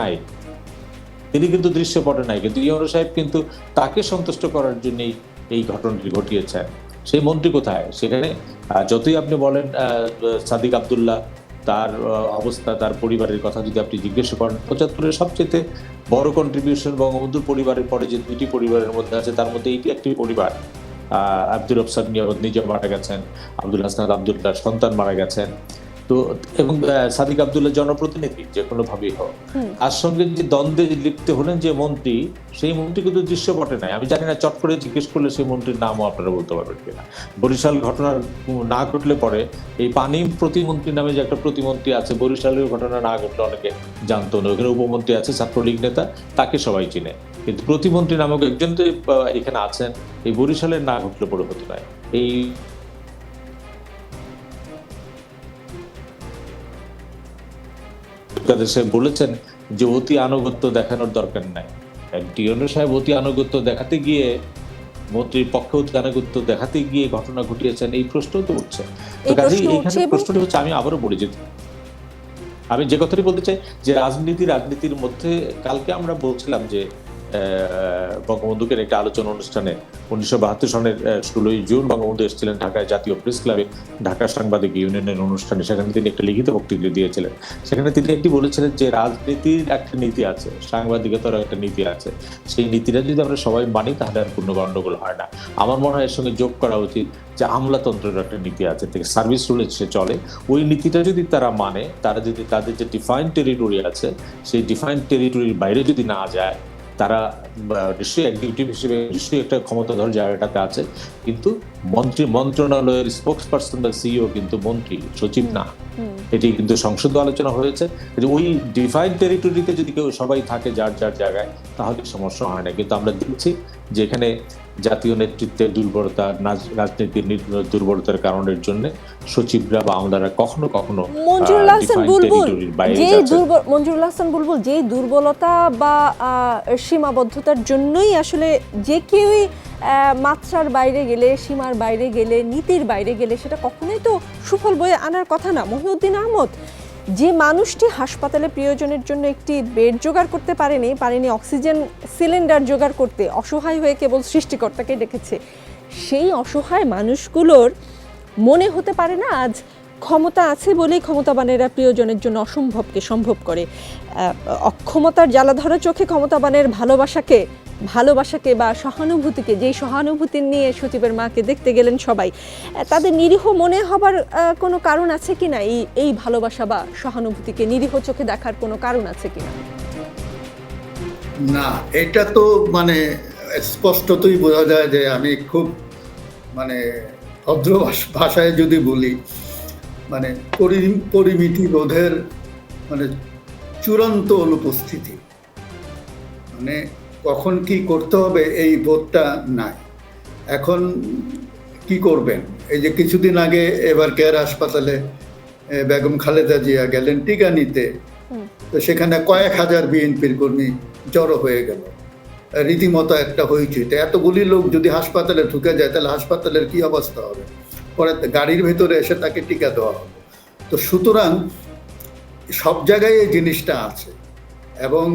নাই, কিন্তু ইউনূস সাহেব কিন্তু তাকে সন্তুষ্ট করার জন্যই এই ঘটনাটি ঘটিয়েছেন। সেই মন্ত্রী কোথায়? সেখানে যতই আপনি বলেন সাদিক আব্দুল্লাহ তার অবস্থা, তার পরিবারের কথা যদি আপনি জিজ্ঞেস করেন, 75-এর সবচেয়ে বড় কন্ট্রিবিউশন বঙ্গবন্ধুর পরিবারের পরে যে 2টি পরিবারের মধ্যে আছে তার মধ্যে এইটি একটি পরিবার। আব্দুর রফসান নিয়ামত নিজে মারা গেছেন, আব্দুল হাসনাত আব্দুল্লাহ সন্তান মারা গেছেন। তো এবং সাদিক আব্দুল্লাহ জনপ্রতিনিধি যে কোনোভাবেই হোক, তার সঙ্গে যে দ্বন্দ্বে লিপ্ত হলেন যে মন্ত্রী, সেই মন্ত্রী কিন্তু দৃশ্যপটে নাই। আমি জানি না, চট করে জিজ্ঞেস করলে সেই মন্ত্রীর নামও আপনারা বলতে পারবেন কিনা। বরিশাল ঘটনা না ঘটলে পরে এই পানি প্রতিমন্ত্রী নামে যে একটা প্রতিমন্ত্রী আছে, বরিশালের ঘটনা না ঘটলে অনেকে জানতো না। ওখানে উপমন্ত্রী আছে ছাত্রলীগ নেতা, তাকে সবাই চিনে, কিন্তু প্রতিমন্ত্রী নামক একজন তো এখানে আছেন, এই বরিশালের না ঘটলে পরে হতো না। এই বলেছেন যে অতি আনুগত্য দেখানোর দরকার নাই। ইউনূস সাহেব অতি আনুগত্য দেখাতে গিয়ে, মন্ত্রীর পক্ষে অতি আনুগত্য দেখাতে গিয়ে ঘটনা ঘটিয়েছেন, এই প্রশ্ন তো উঠছে। তো কাজেই এইখানে প্রশ্নটি হচ্ছে, আমি আবারও বলি যে আমি যে কথাটি বলতে চাই যে রাজনীতির মধ্যে কালকে আমরা বলছিলাম যে বঙ্গবন্ধুকে একটা আলোচনা অনুষ্ঠানে 1972 সনের 16ই জুন বঙ্গবন্ধু এসেছিলেন ঢাকায় জাতীয় প্রেস ক্লাবে, ঢাকা সাংবাদিক ইউনিয়নের অনুষ্ঠানে। সেখানে তিনি একটা লিখিত বক্তব্য দিয়েছিলেন। সেখানে তিনি একটি বলেছিলেন যে রাজনীতির একটা নীতি আছে, সাংবাদিকতারও একটা নীতি আছে। সেই নীতিটা যদি আমরা সবাই মানি তাহলে আর কোনো গণ্ডগোল হয় না। আমার মনে হয় এর সঙ্গে যোগ করা উচিত যে আমলাতন্ত্রের একটা নীতি আছে, থেকে সার্ভিস রুলে সে চলে। ওই নীতিটা যদি তারা মানে, তারা যদি তাদের যে ডিফাইন্ড টেরিটরি আছে সেই ডিফাইন্ড টেরিটরির বাইরে যদি না যায়, তারা নিশ্চয়ই এক্সিকিউটিভ হিসেবে নিশ্চয়ই একটা ক্ষমতাধর জায়গাটাতে আছে, কিন্তু মন্ত্রণালয়ের স্পোক্স পার্সন বা সিইও কিন্তু মন্ত্রী, সচিব না। এটি কিন্তু সংসদে আলোচনা হয়েছে যে ওই ডিফাইন্ড টেরিটরিতে যদি কেউ সবাই থাকে যার যার জায়গায়, তাহলে সমস্যা হয় না। কিন্তু আমরা দেখছি যেখানে জাতীয় নেতৃত্বের দুর্বলতা, রাজনীতির দুর্বলতার কারণের জন্য সচিবরা বা আমলারা কখনো কখনো মঞ্জুরুল হাসান বুলবুল যে দুর্বলতা বা সীমাবদ্ধতার জন্যই আসলে যে কেউই মাত্রার বাইরে গেলে, সীমার বাইরে গেলে, নীতির বাইরে গেলে সেটা কখনোই তো সুফল বয়ে আনার কথা না। মহিউদ্দিন আহমদ যে মানুষটি হাসপাতালে প্রিয়জনের জন্য একটি বেড জোগাড় করতে পারেনি অক্সিজেন সিলিন্ডার জোগাড় করতে, অসহায় হয়ে কেবল সৃষ্টিকর্তাকে ডেকেছে, সেই অসহায় মানুষগুলোর মনে হতে পারে না আজ ক্ষমতা আছে বলেই ক্ষমতাবানেরা প্রিয়জনের জন্য অসম্ভবকে সম্ভব করে। অক্ষমতার জ্বালাধরা চোখে ক্ষমতাবানের ভালোবাসাকে বা সহানুভূতিকে, যেই সহানুভূতি নিয়ে সচিবের মাকে দেখতে গেলেন সবাই, তাদের নিরীহ মনে হবার কোনো কারণ আছে কিনা? এই ভালোবাসা বা সহানুভূতিকে নিরীহ চোখে দেখার কোনো কারণ আছে কিনা? না, এটা তো মানে স্পষ্টতই বোঝা যায় যে আমি খুব মানে ভদ্র ভাষায় যদি বলি, মানে পরিমিতি বোধের মানে চূড়ান্ত অনুপস্থিতি। মানে কখন কি করতে হবে এই বোধটা নাই। এখন কি করবেন? এই যে কিছুদিন আগে এবার কেয়ার হাসপাতালে বেগম খালেদা জিয়া গেলেন টিকা নিতে, তো সেখানে কয়েক হাজার বিএনপির কর্মী জড়ো হয়ে গেল, রীতিমতো একটা হইচই। এতগুলি লোক যদি হাসপাতালে ঢুকে যায় তাহলে হাসপাতালের কি অবস্থা হবে? পরে গাড়ির ভেতরে এসে তাকে টিকা দেওয়া হবে। তো সুতরাং সব জায়গায় এই জিনিসটা আছে। এবং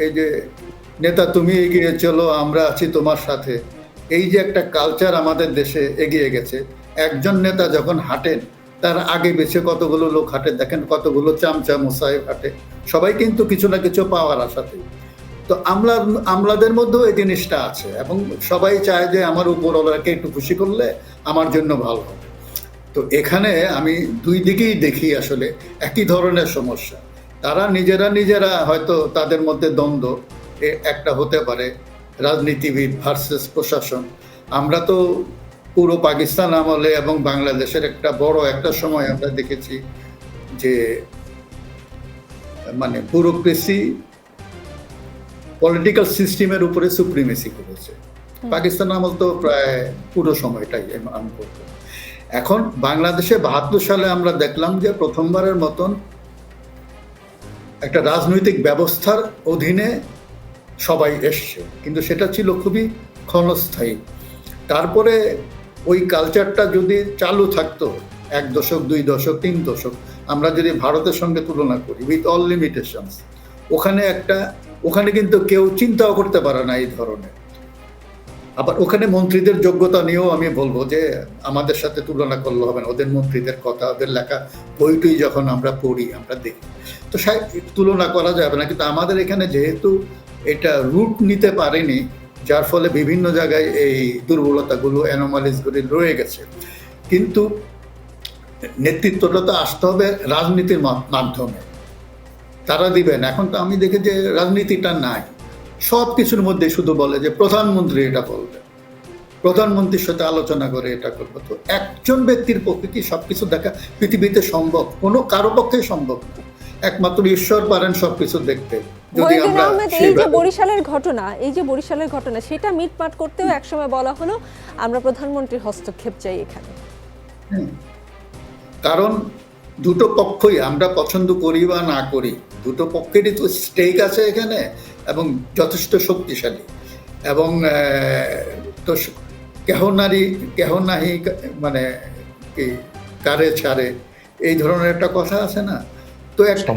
এই যে নেতা তুমি এগিয়ে চলো, আমরা আছি তোমার সাথে, এই যে একটা কালচার আমাদের দেশে এগিয়ে গেছে। একজন নেতা যখন হাঁটেন তার আগে বেছে কতগুলো লোক হাঁটে, দেখেন কতগুলো চামচা মুসাইব হাঁটে, সবাই কিন্তু কিছু না কিছু পাওয়ার আশাতে। তো আমলাদের মধ্যেও এই জিনিসটা আছে এবং সবাই চায় যে আমার উপরওয়ালাকে একটু খুশি করলে আমার জন্য ভালো হবে। তো এখানে আমি দুই দিকেই দেখি আসলে একই ধরনের সমস্যা। তারা নিজেরা হয়তো তাদের মধ্যে দ্বন্দ্ব একটা হতে পারে রাজনীতিবিদ ভার্সেস প্রশাসন। আমরা তো পুরো পাকিস্তান আমলে এবং বাংলাদেশের একটা বড় একটা সময় আমরা দেখেছি যে মানে ব্যুরোক্রেসি পলিটিক্যাল সিস্টেমের উপরে সুপ্রিমেসি করেছে। পাকিস্তান আমল তো প্রায় পুরো সময়টাই আমি বলবো। এখন বাংলাদেশে ৭২ সালে আমরা দেখলাম যে প্রথমবারের মতন একটা রাজনৈতিক ব্যবস্থার অধীনে সবাই এসছে, কিন্তু সেটা ছিল খুবই ক্ষণস্থায়ী। তারপরে ওই কালচারটা যদি চালু থাকতো ১ দশক ২ দশক ৩ দশক, আমরা যদি ভারতের সঙ্গে তুলনা করি উইথ অল লিমিটেশনস, ওখানে কিন্তু কেউ চিন্তাও করতে পারে না এই ধরনের। আবার ওখানে মন্ত্রীদের যোগ্যতা নিয়েও আমি বলবো যে আমাদের সাথে তুলনা করলে হবে না। ওদের মন্ত্রীদের কথা, ওদের লেখা বইটুই যখন আমরা পড়ি, আমরা দেখি, তো তুলনা করা যাবে না। কিন্তু আমাদের এখানে যেহেতু এটা রুট নিতে পারেনি, যার ফলে বিভিন্ন জায়গায় এই দুর্বলতাগুলো, অ্যানোমালিসগুলি রয়ে গেছে। কিন্তু নেতৃত্বটা তো আসতে হবে রাজনীতির মাধ্যমে, তারা দিবেন। এখন তো আমি দেখি যে রাজনীতিটা নাই, সব কিছুর মধ্যে শুধু বলে যে প্রধানমন্ত্রী এটা বলবে, প্রধানমন্ত্রীর সাথে আলোচনা করে এটা করবো। তো একজন ব্যক্তির পক্ষে কি সবকিছু দেখা পৃথিবীতে সম্ভব? কারো পক্ষে সম্ভব না, একমাত্র ঈশ্বর পারেন সবকিছু দেখতে। যদি আমরা এই যে বরিশালের ঘটনা সেটা মিটমাট করতেও একসময় বলা হলো আমরা প্রধানমন্ত্রীর হস্তক্ষেপ চাই এখানে। কারণ দুটো পক্ষই আমরা পছন্দ করি বা না করি, দুটো পক্ষেরই তো স্টেক আছে এখানে এবং যথেষ্ট শক্তিশালী। এবং তো কেহ নাহি মানে কি কারে ছাড়ে, এই ধরনের একটা কথা আছে না? তো একটা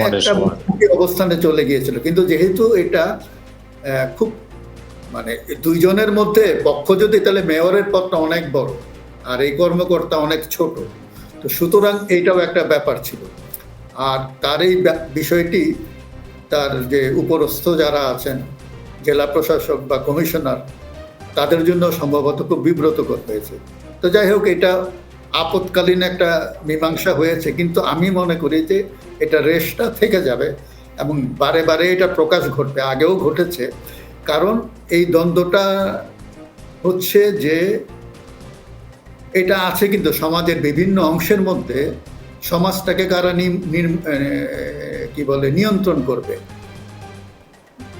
অবস্থানে চলে গিয়েছিল। কিন্তু যেহেতু এটা খুব মানে দুইজনের মধ্যে পক্ষ যদি, তাহলে মেয়রের পদটা অনেক বড় আর এই কর্মকর্তা অনেক ছোট, তো সুতরাং এইটাও একটা ব্যাপার ছিল। আর তার এই বিষয়টি তার যে উপরস্থ যারা আছেন, জেলা প্রশাসক বা কমিশনার, তাদের জন্য সম্ভবত খুব বিব্রতকর হয়েছে। তো যাই হোক, এটা আপৎকালীন একটা মীমাংসা হয়েছে, কিন্তু আমি মনে করি যে এটা রেশটা থেকে যাবে এবং বারে বারে এটা প্রকাশ ঘটবে, আগেও ঘটেছে। কারণ এই দ্বন্দ্বটা হচ্ছে যে এটা আছে কিন্তু সমাজের বিভিন্ন অংশের মধ্যে, সমাজটাকে কারা নিয়ন্ত্রণ করবে,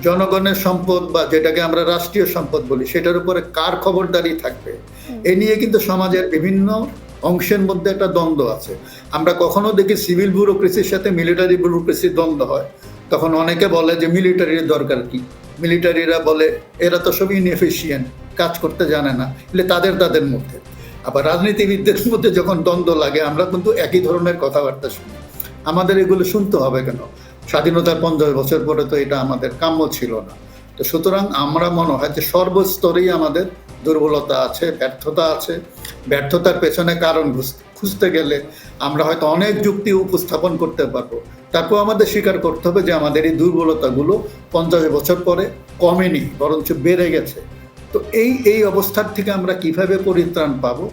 জনগণের সম্পদ বা যেটাকে আমরা রাষ্ট্রীয় সম্পদ বলি, সেটার উপরে কার খবরদারি থাকবে, এ নিয়ে কিন্তু সমাজের বিভিন্ন অংশের মধ্যে একটা দ্বন্দ্ব আছে। আমরা কখনো দেখি সিভিল ব্যুরোক্রেসির সাথে মিলিটারি ব্যুরোক্রেসির দ্বন্দ্ব হয়, তখন অনেকে বলে যে মিলিটারির দরকার কি, মিলিটারিরা বলে এরা তো সব ইনএফিশিয়েন্ট, কাজ করতে জানে না, এলে তাদের মধ্যে। আবার রাজনীতিবিদদের মধ্যে যখন দ্বন্দ্ব লাগে, আমরা কিন্তু একই ধরনের কথাবার্তা শুনি। আমাদের এগুলো শুনতে হবে কেন? স্বাধীনতার 50 বছর পরে তো এটা আমাদের কাম্য ছিল না। তো সুতরাং আমরা মনে হয় যে সর্বস্তরেই আমাদের দুর্বলতা আছে, ব্যর্থতা আছে। ব্যর্থতার পেছনে কারণ খুঁজতে গেলে আমরা হয়তো অনেক যুক্তি উপস্থাপন করতে পারবো, তারপর আমাদের স্বীকার করতে হবে যে আমাদের এই দুর্বলতাগুলো 50 বছর পরে কমেনি, বরঞ্চ বেড়ে গেছে। তো এই অবস্থার থেকে আমরা কিভাবে পরিত্রাণ পাবো,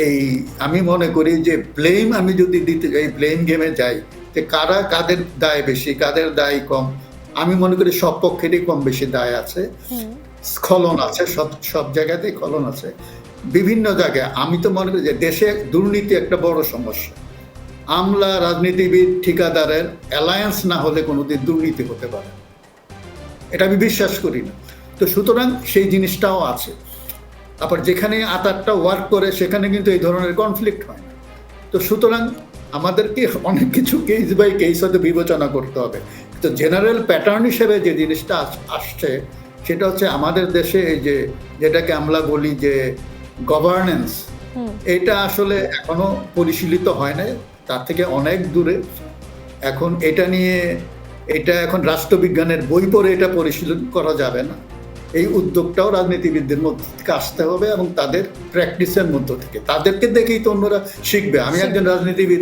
এই আমি মনে করি যে ব্লেম আমি যদি দিতে যাই, ব্লেম গেমে যাই, যে কাদের দায় বেশি, কাদের দায় কম, আমি মনে করি সব পক্ষেরই কম বেশি দায় আছে, স্খলন আছে, সব জায়গাতেই স্খলন আছে বিভিন্ন জায়গায়। আমি তো মনে করি যে দেশে দুর্নীতি একটা বড় সমস্যা। আমলা, রাজনীতিবিদ, ঠিকাদারের অ্যালায়েন্স না হলে কোনোদিন দুর্নীতি হতে পারে, এটা আমি বিশ্বাস করি না। তো সুতরাং সেই জিনিসটাও আছে। আবার যেখানে আতারটা ওয়ার্ক করে সেখানে কিন্তু এই ধরনের কনফ্লিক্ট হয় না। তো সুতরাং আমাদেরকে অনেক কিছু কেস বাই কেস হয়তো বিবেচনা করতে হবে। তো জেনারেল প্যাটার্ন হিসেবে যে জিনিসটা আসছে সেটা হচ্ছে আমাদের দেশে এই যেটাকে আমরা বলি যে গভর্নেন্স, এটা আসলে এখনো পরিশীলিত হয় না, তার থেকে অনেক দূরে। এখন এটা এখন রাষ্ট্রবিজ্ঞানের বই পড়ে এটা পরিশীলন করা যাবে না। এই উদ্যোগটাও রাজনীতিবিদদের মধ্যে থেকে আসতে হবে এবং তাদের প্র্যাকটিসের মধ্য থেকে, তাদেরকে দেখেই তো অন্যরা শিখবে। আমি একজন রাজনীতিবিদ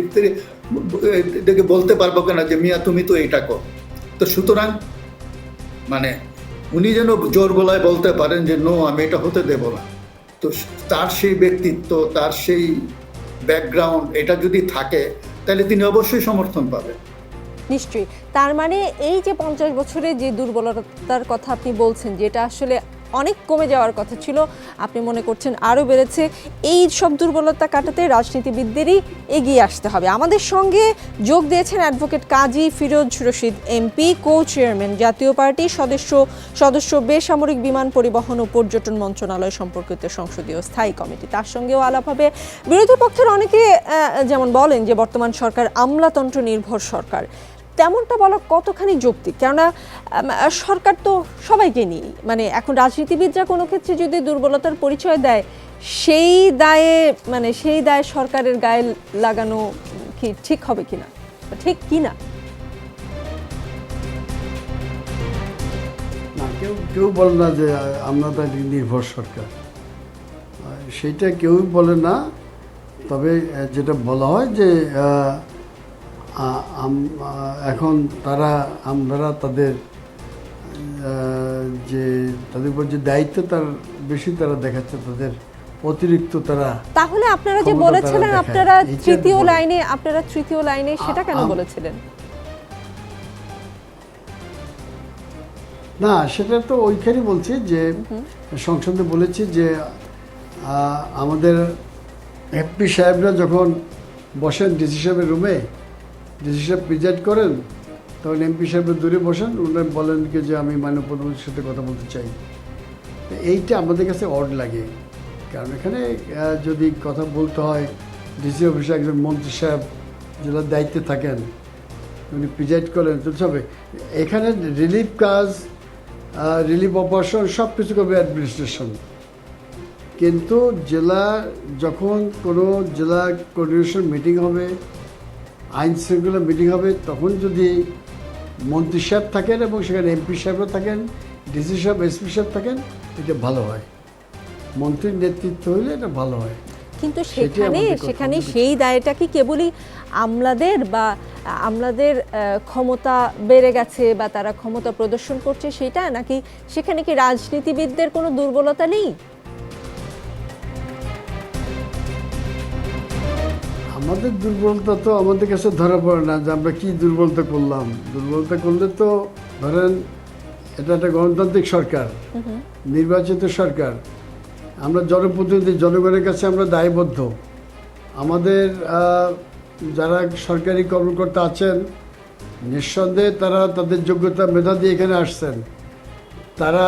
দেখে বলতে পারবো কেন যে মিয়া তুমি তো এটা কর। তো সুতরাং মানে উনি যেন জোর গলায় বলতে পারেন যে নো, আমি এটা হতে দেব না। তো তার সেই ব্যক্তিত্ব, তার সেই ব্যাকগ্রাউন্ড, এটা যদি থাকে তাহলে তিনি অবশ্যই সমর্থন পাবেন। নিশ্চয়ই। তার মানে এই যে 50 বছরে যে দুর্বলতার কথা আপনি বলছেন, যেটা আসলে অনেক কমে যাওয়ার কথা ছিল, আপনি মনে করছেন আরও বেড়েছে। এই সব দুর্বলতা কাটাতে রাজনীতিবিদদেরই এগিয়ে আসতে হবে। আমাদের সঙ্গে যোগ দিয়েছেন advocate Kazi Firoz Rashid MP, co chairman জাতীয় পার্টির সদস্য বেসামরিক বিমান পরিবহন ও পর্যটন মন্ত্রণালয় সম্পর্কিত সংসদীয় স্থায়ী কমিটি। তার সঙ্গেও আলাপ হবে। বিরোধী পক্ষের অনেকে যেমন বলেন যে বর্তমান সরকার আমলাতন্ত্র নির্ভর সরকার, তেমনটা বলা কতখানি যৌক্তিক? কেননা সরকার তো সবাইকে নিয়ে, মানে এখন রাজনীতিবিদরা কোনো ক্ষেত্রে যদি দুর্বলতার পরিচয় দেয়, সেই দায়ে সরকারের গায়ে লাগানো কি ঠিক হবে কিনা, ঠিক কিনা? না, কেউ বলে না যে আমরা তো নির্ভর সরকার, সেইটা কেউই বলে না। তবে যেটা বলা হয় যে এখন আমরা তাদের উপর যে দায়িত্ব তার বেশি তারা দেখাচ্ছে, তাদের অতিরিক্ত তারা। তাহলে আপনারা যে বলেছিলেন আপনারা তৃতীয় লাইনে সেটা কেন বলেছিলেন? না, সেটা তো ওইখানে বলছি যে সংসদে বলেছি যে আমাদের এমপি সাহেবরা যখন বসেন ডিসি সাহেবের রুমে, ডিসি সাহেব প্রিজাইড করেন, তখন এমপি সাহেবের দূরে বসেন, উনি বলেন কি যে আমি মাননীয় প্রধানমন্ত্রীর সাথে কথা বলতে চাই। এইটা আমাদের কাছে অড লাগে, কারণ এখানে যদি কথা বলতে হয়, ডিসি অফিসে একজন মন্ত্রী সাহেব জেলার দায়িত্বে থাকেন, উনি প্রিজাইড করেন, তো হবে এখানে রিলিফ কাজ, রিলিফ অপারেশন সব কিছু করবে অ্যাডমিনিস্ট্রেশন। কিন্তু যখন কোনো জেলা কোঅর্ডিনেশন মিটিং হবে, আইন শৃঙ্খলা মিটিং হবে, তখন যদি মন্ত্রী সাহেব থাকেন এবং সেখানে এমপি সাহেবও থাকেন, ডিসি সাহেব, এসপি সাহেব থাকেন, এটা ভালো হয়। মন্ত্রীর নেতৃত্ব হইলে এটা ভালো হয়। কিন্তু সেখানে সেই দায়টা কি কেবলই আমলাদের ক্ষমতা বেড়ে গেছে বা তারা ক্ষমতা প্রদর্শন করছে সেটা, নাকি সেখানে কি রাজনীতিবিদদের কোনো দুর্বলতা নেই? আমাদের দুর্বলতা তো আমাদের কাছে ধরা পড়ে না যে আমরা কি দুর্বলতা করলাম। দুর্বলতা করলে তো ধরেন এটা একটা গণতান্ত্রিক সরকার, নির্বাচিত সরকার, আমরা জনপ্রতিনিধি, জনগণের কাছে আমরা দায়বদ্ধ। আমাদের যারা সরকারি কর্মকর্তা আছেন, নিঃসন্দেহে তারা তাদের যোগ্যতা মেধা দিয়ে এখানে আসছেন, তারা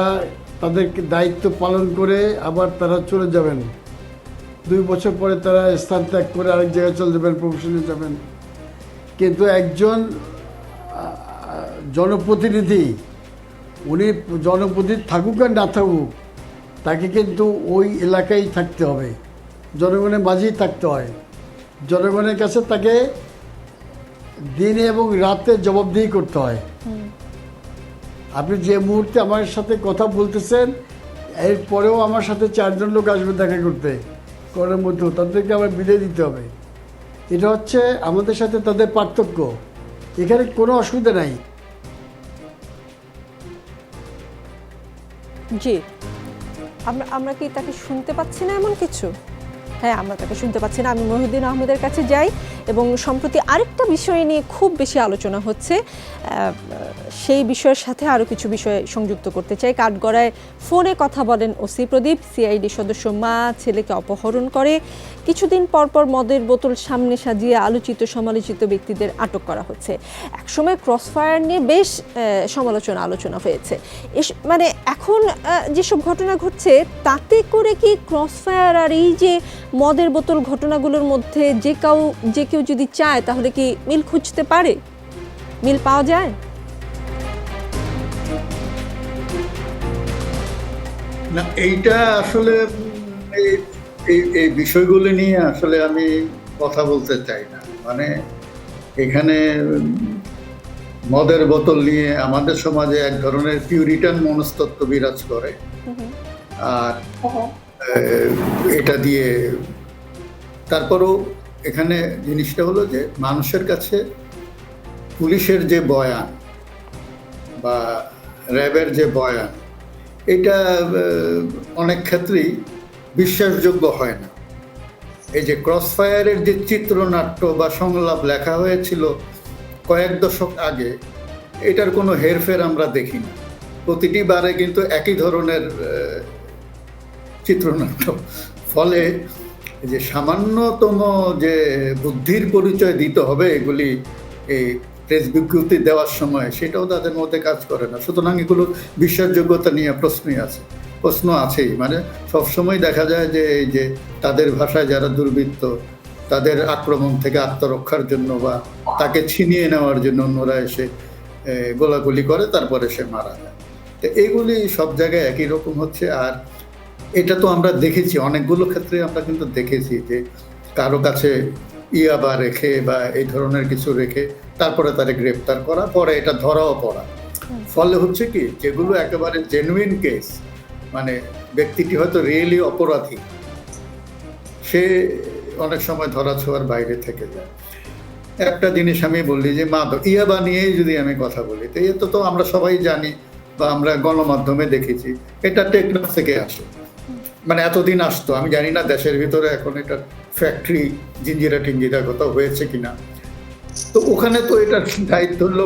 তাদের দায়িত্ব পালন করে আবার তারা চলে যাবেন। 2 বছর পরে তারা স্থান ত্যাগ করে আরেক জায়গায় চলে যাবেন, প্রফেশনে যাবেন। কিন্তু একজন জনপ্রতিনিধি, উনি জনপ্রতিনিধি থাকুক আর না থাকুক, তাকে কিন্তু ওই এলাকায় থাকতে হবে, জনগণের মাঝেই থাকতে হয়। জনগণের কাছে তাকে দিনে এবং রাতে জবাবদিহি করতে হয়। আপনি যে মুহূর্তে আমার সাথে কথা বলতেছেন, এরপরেও আমার সাথে 4 জন লোক আসবে দেখা করতে, করার মধ্যে তাদেরকে আবার বিদায় দিতে হবে। এটা হচ্ছে আমাদের সাথে তাদের পার্থক্য। এখানে কোনো অসুবিধা নাই। জি, আমরা কি তাকে শুনতে পাচ্ছি না এমন কিছু? হ্যাঁ, আমরা তাকে শুনতে পাচ্ছি না। আমি মহিউদ্দিন আহমেদের কাছে যাই এবং সম্প্রতি আরেকটা বিষয় নিয়ে খুব বেশি আলোচনা হচ্ছে, সেই বিষয়ের সাথে আরও কিছু বিষয় সংযুক্ত করতে চাই। কাঠগড়ায় ফোনে কথা বলেন ওসি প্রদীপ। সিআইডি সদস্য মা ছেলেকে অপহরণ করে, কিছুদিন পরপর মদের বোতল সামনে সাজিয়ে আলোচিত সমালোচিত ব্যক্তিদের আটক করা হচ্ছে। একসময় ক্রসফায়ার নিয়ে বেশ আলোচনা হয়েছে। মানে এখন যেসব ঘটনা ঘটছে, তাতে করে কি ক্রসফায়ার আর এই যে মদের বোতল ঘটনাগুলোর মধ্যে যে কেউ যদি চায় তাহলে কি মিল খুঁজতে পারে, মিল পাওয়া যায়? না, এইটা আসলে এই বিষয়গুলো নিয়ে আসলে আমি কথা বলতে চাই না। মানে এখানে মদের বোতল নিয়ে আমাদের সমাজে এক ধরনের পিউরিটান মনস্তত্ত্ব বিরাজ করে, আর এটা দিয়ে তারপরও এখানে জিনিসটা হলো যে মানুষের কাছে পুলিশের যে বয়ান বা র্যাবের যে বয়ান, এটা অনেক ক্ষেত্রেই বিশ্বাসযোগ্য হয় না। এই যে ক্রসফায়ারের যে চিত্রনাট্য বা সংলাপ লেখা হয়েছিল কয়েক দশক আগে এটার কোনো হেরফের আমরা দেখি না। প্রতিটি বারে কিন্তু একই ধরনের চিত্রনাট্য। ফলে যে সামান্যতম যে বুদ্ধির পরিচয় দিতে হবে এগুলি এই প্রেস বিজ্ঞপ্তি দেওয়ার সময়, সেটাও তাদের মধ্যে কাজ করে না। সুতরাং এগুলো বিশ্বাসযোগ্যতা নিয়ে প্রশ্ন আছেই। মানে সবসময় দেখা যায় যে এই যে তাদের ভাষায় যারা দুর্বৃত্ত, তাদের আক্রমণ থেকে আত্মরক্ষার জন্য বা তাকে ছিনিয়ে নেওয়ার জন্য অন্যরা এসে গোলাগুলি করে, তারপরে সে মারা যায়। তো এইগুলি সব জায়গায় একই রকম হচ্ছে। আর এটা তো আমরা দেখেছি অনেকগুলো ক্ষেত্রে, আমরা কিন্তু দেখেছি যে কারো কাছে ইয়াবা রেখে বা এই ধরনের কিছু রেখে তারপরে তারে গ্রেপ্তার করা, পরে এটা ধরাও পড়া। ফলে হচ্ছে কি, যেগুলো একেবারে জেনুইন কেস, মানে ব্যক্তিটি হয়তো রিয়েলি অপরাধী, সে অনেক সময় ধরা ছোঁয়ার বাইরে থেকে যায়। একটা জিনিস আমি বললি যে ইয়াবা নিয়েই যদি আমি কথা বলি, তো এ তো আমরা সবাই জানি বা আমরা গণমাধ্যমে দেখেছি, এটা টেকনাফ থেকে আসে। মানে এতদিন আসতো, আমি জানি না দেশের ভিতরে এখন এটা ফ্যাক্টরি জিঞ্জিরা টিঞ্জিরা কোথাও হয়েছে কিনা। তো ওখানে তো এটার দায়িত্ব হলো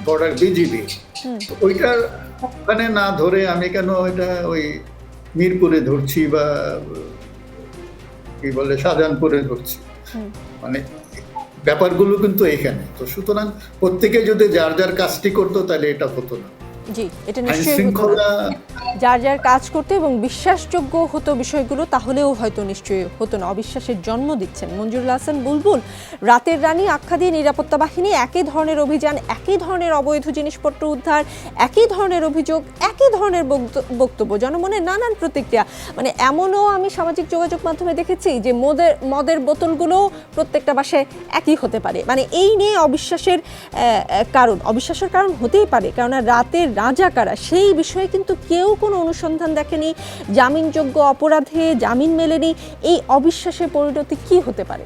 বর্ডার বিজিবি। ওইটা ওখানে না ধরে আমি কেন এটা ওই মিরপুরে ধরছি বা কি বলে শাহজাহানপুরে ধরছি, মানে ব্যাপারগুলো কিন্তু এখানে। তো সুতরাং প্রত্যেকে যদি যার যার কাজটি করতো তাহলে এটা হতো না। জি, এটা নিশ্চয়ই যার যার কাজ করতে এবং বিশ্বাসযোগ্য হতো বিষয়গুলো, তাহলেও হয়তো নিশ্চয়ই হতো না। অবিশ্বাসের জন্ম দিচ্ছেন মঞ্জুরুল হাসান বুলবুল। রাতের রানী আখ্যা দিয়ে নিরাপত্তা বাহিনী একই ধরনের অভিযান, একই ধরনের অবৈধ জিনিসপত্র উদ্ধার, একই ধরনের অভিযোগ, একই ধরনের বক্তব্য, জনমনে নানান প্রতিক্রিয়া। মানে এমনও আমি সামাজিক যোগাযোগ মাধ্যমে দেখেছি যে মদের বোতলগুলো প্রত্যেকটা বাসায় একই হতে পারে। মানে এই নিয়ে অবিশ্বাসের কারণ হতেই পারে, কেননা রাতের রাজা কারা সেই বিষয়ে কিন্তু কেউ কোনো অনুসন্ধান দেখেনি। জামিনযোগ্য অপরাধে জামিন মেলেনি। এই অবিশ্বাসের পরিণতি কি হতে পারে?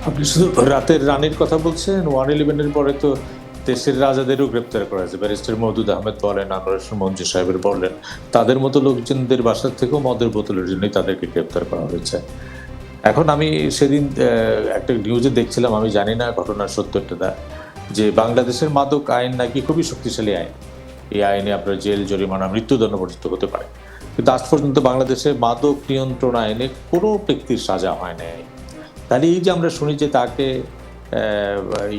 আপনি শুধু রাতের রানীর কথা বলছেন, 111-এর পরে তো দেশের রাজাদেরও গ্রেপ্তার করা হয়েছে। ব্যারিস্টার মওদুদ আহমেদ বলেন, আনোয়ার হোসেন মঞ্জু সাহেবের বললেন, তাদের মতো লোকজনদের বাসার থেকেও মদের বোতলের জন্যই তাদেরকে গ্রেপ্তার করা হয়েছে। এখন আমি সেদিন একটা নিউজে দেখছিলাম, আমি জানি না ঘটনার সত্যতা, যে বাংলাদেশের মাদক আইন নাকি খুবই শক্তিশালী আইন। এই আইনে আপনার জেল, জরিমানা, মৃত্যুদণ্ড পর্যন্ত হতে পারে। কিন্তু আজ পর্যন্ত বাংলাদেশে মাদক নিয়ন্ত্রণ আইনে কোনো ব্যক্তির সাজা হয় নাই। তাহলে এই যে আমরা শুনি যে তাকে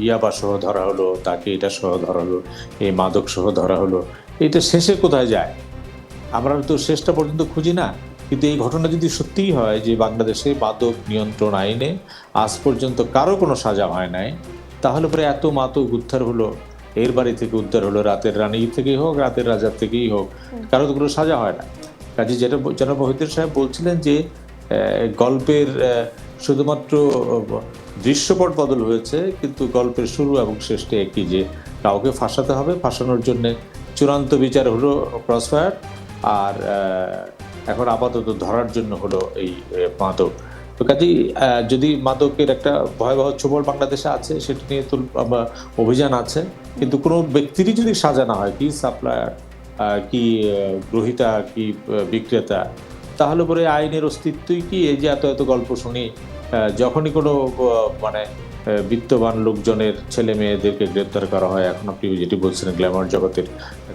ইয়াবা সহ ধরা হলো, তাকে এটা সহ ধরা হলো, এই মাদক সহ ধরা হলো, এটা শেষে কোথায় যায়? আমরা তো শেষটা পর্যন্ত খুঁজি না। কিন্তু এই ঘটনা যদি সত্যিই হয় যে বাংলাদেশে মাদক নিয়ন্ত্রণ আইনে আজ পর্যন্ত কারো কোনো সাজা হয় নাই, তাহলে পরে এত মাদক উদ্ধার হলো, এর বাড়ি থেকে উদ্ধার হলো, রাতের রানী থেকেই হোক, রাতের রাজার থেকেই হোক, কারো তো কোনো সাজা হয় না। কাজে যেটা জনাব মহিউদ্দিন সাহেব বলছিলেন যে গল্পের শুধুমাত্র দৃশ্যপট বদল হয়েছে, কিন্তু গল্পের শুরু এবং শেষটা একই, যে কাউকে ফাঁসাতে হবে, ফাঁসানোর জন্যে চূড়ান্ত বিচার হলো ক্রসফায়ার, আর এখন আপাতত ধরার জন্য হলো এই মাদক। তো কাজেই যদি মাদকের একটা ভয়াবহ ছোবল বাংলাদেশে আছে, সেটা নিয়ে তো অভিযান আছে, কিন্তু কোনো ব্যক্তিরই যদি সাজা না হয়, কি সাপ্লায়ার, কি গ্রহীতা, কি বিক্রেতা, তাহলে পরে আইনের অস্তিত্বই কি? এই যে এত এত গল্প শুনি, যখনই কোনো মানে বিত্তবান লোকজনের ছেলে মেয়েদেরকে গ্রেপ্তার করা হয়, এখন আপনি যেটি বলছেন গ্ল্যামার জগতের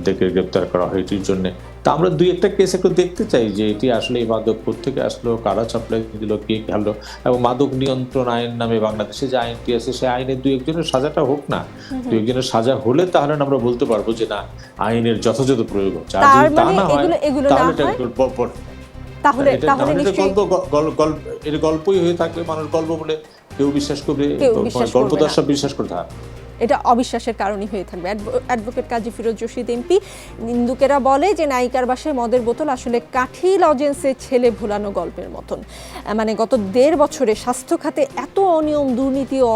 দেরকে গ্রেপ্তার করা হয় এটির জন্যে, তা আমরা দুই একটা কেস একটু দেখতে চাই যে এটি আসলে এই মাদক কোত্থেকে আসলো, কারা সাপ্লাই দিল, কে খেলো। এবং মাদক নিয়ন্ত্রণ আইন নামে বাংলাদেশে যে আইনটি আছে, সে আইনের দুই একজনের সাজাটা হোক না। দুই একজনের সাজা হলে তাহলে আমরা বলতে পারবো যে না, আইনের যথাযথ প্রয়োগ হচ্ছে। আর যদি তা না হয় তাহলে এটা গল্পই হয়ে থাকবে। মানুষ গল্প বলে কেউ বিশ্বাস করবে, গল্প দর্শক বিশ্বাস করতে হবে, এটা অবিশ্বাসের কারণই হয়ে থাকবে। অ্যাডভোকেট কাজী ফিরোজ রশিদ এমপি, নিন্দুকেরা বলে যে নায়িকার বাসায় মদের বোতল আসলে কাঠি লজেন্সে ছেলে ভুলানো গল্পের মতন। মানে গত 1.5 বছরে স্বাস্থ্য খাতে এত অনিয়ম, দুর্নীতি ও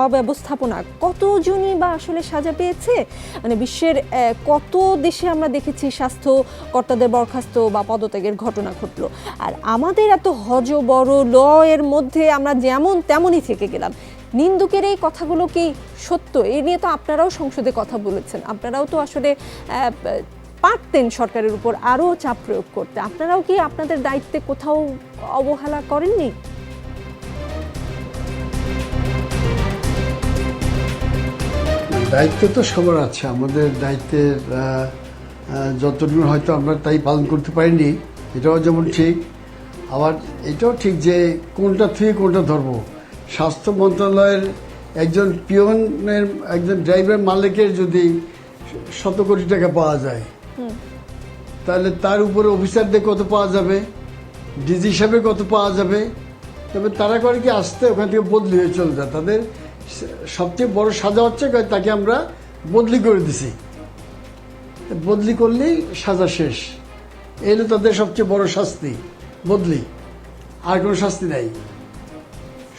অব্যবস্থাপনা কতজনই বা আসলে সাজা পেয়েছে? মানে বিশ্বের কত দেশে আমরা দেখেছি স্বাস্থ্য কর্তাদের বরখাস্ত বা পদত্যাগের ঘটনা ঘটলো, আর আমাদের এত বড় ল এর মধ্যে আমরা যেমন তেমনই থেকে গেলাম। নিন্দুকের এই কথাগুলো কি সত্য? এ নিয়ে তো আপনারাও সংসদে কথা বলেছেন, আপনারাও তো আসলে পারতেন সরকারের উপর আরও চাপ প্রয়োগ করতে। আপনারাও কি আপনাদের দায়িত্বে কোথাও অবহেলা করেননি? দায়িত্ব তো সবার আছে। আমাদের দায়িত্বের যতটুকু হয়তো আমরা তাই পালন করতে পারিনি, এটাও যেমন ঠিক, আবার এটাও ঠিক যে কোনটা থেকে কোনটা ধরবো। স্বাস্থ্য মন্ত্রণালয়ের একজন পিয়নের, একজন ড্রাইভার মালিকের যদি 100 কোটি টাকা পাওয়া যায়, তাহলে তার উপরে অফিসারদের কত পাওয়া যাবে, ডিজি হিসাবে কত পাওয়া যাবে। তবে তারা করে কি আসতে ওখান থেকে বদলি হয়ে চলে যায়। তাদের সবচেয়ে বড় সাজা হচ্ছে তাকে আমরা বদলি করে দিছি, বদলি করলেই সাজা শেষ। এই হলো তাদের সবচেয়ে বড় শাস্তি, বদলি, আর কোনো শাস্তি নাই।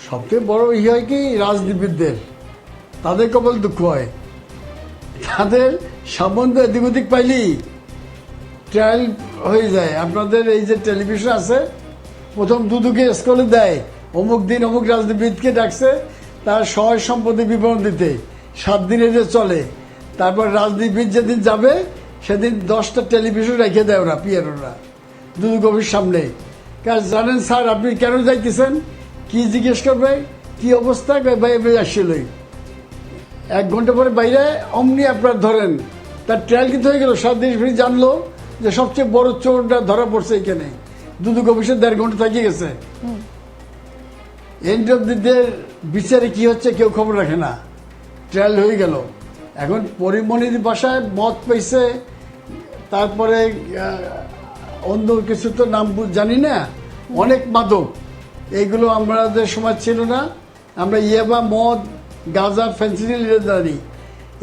সবচেয়ে বড় হয় কি রাজনীতিবিদদের, তাদের কপাল দুঃখ হয়। তাদের সম্বন্ধ এদিক ওদিক পাইলেই ট্রায়াল হয়ে যায়। আপনাদের এই যে টেলিভিশন আছে, প্রথম দুদুকে স্কুলে দেয়, অমুক দিন অমুক রাজনীতিবিদকে ডাকছে তার সহায় সম্পত্তি বিবরণ দিতে, 7 দিনে যে চলে। তারপর রাজনীতিবিদ যেদিন যাবে সেদিন 10টা টেলিভিশন রেখে দেয় ওরা, পিয়ারোরা, দুদু গভীর সামনে। কারণ জানেন স্যার আপনি কেন যাইতেছেন, কি জিজ্ঞেস করবে, কি অবস্থা, বাইরে আসছিলই 1 ঘন্টা পরে বাইরে অমনি আপনার ধরেন তার ট্রায়াল কিন্তু হয়ে গেল। 7 দিন জানলো যে সবচেয়ে বড় চোরটা ধরা পড়ছে এখানে, দুদু অফিসে 1.5 ঘন্টা থাকিয়ে গেছে। এন্ড অফ দি ডে বিচারে কি হচ্ছে কেউ খবর রাখে না, ট্রায়াল হয়ে গেল। এখন পরিমণির বাসায় মদ পেয়েছে, তারপরে অন্য কিছু তো নাম জানি না, অনেক মাদক, এইগুলো আমাদের সময় ছিল না। আমরা ইয়াবা, মদ, গাঁজা, ফেন্সিডিল জানি,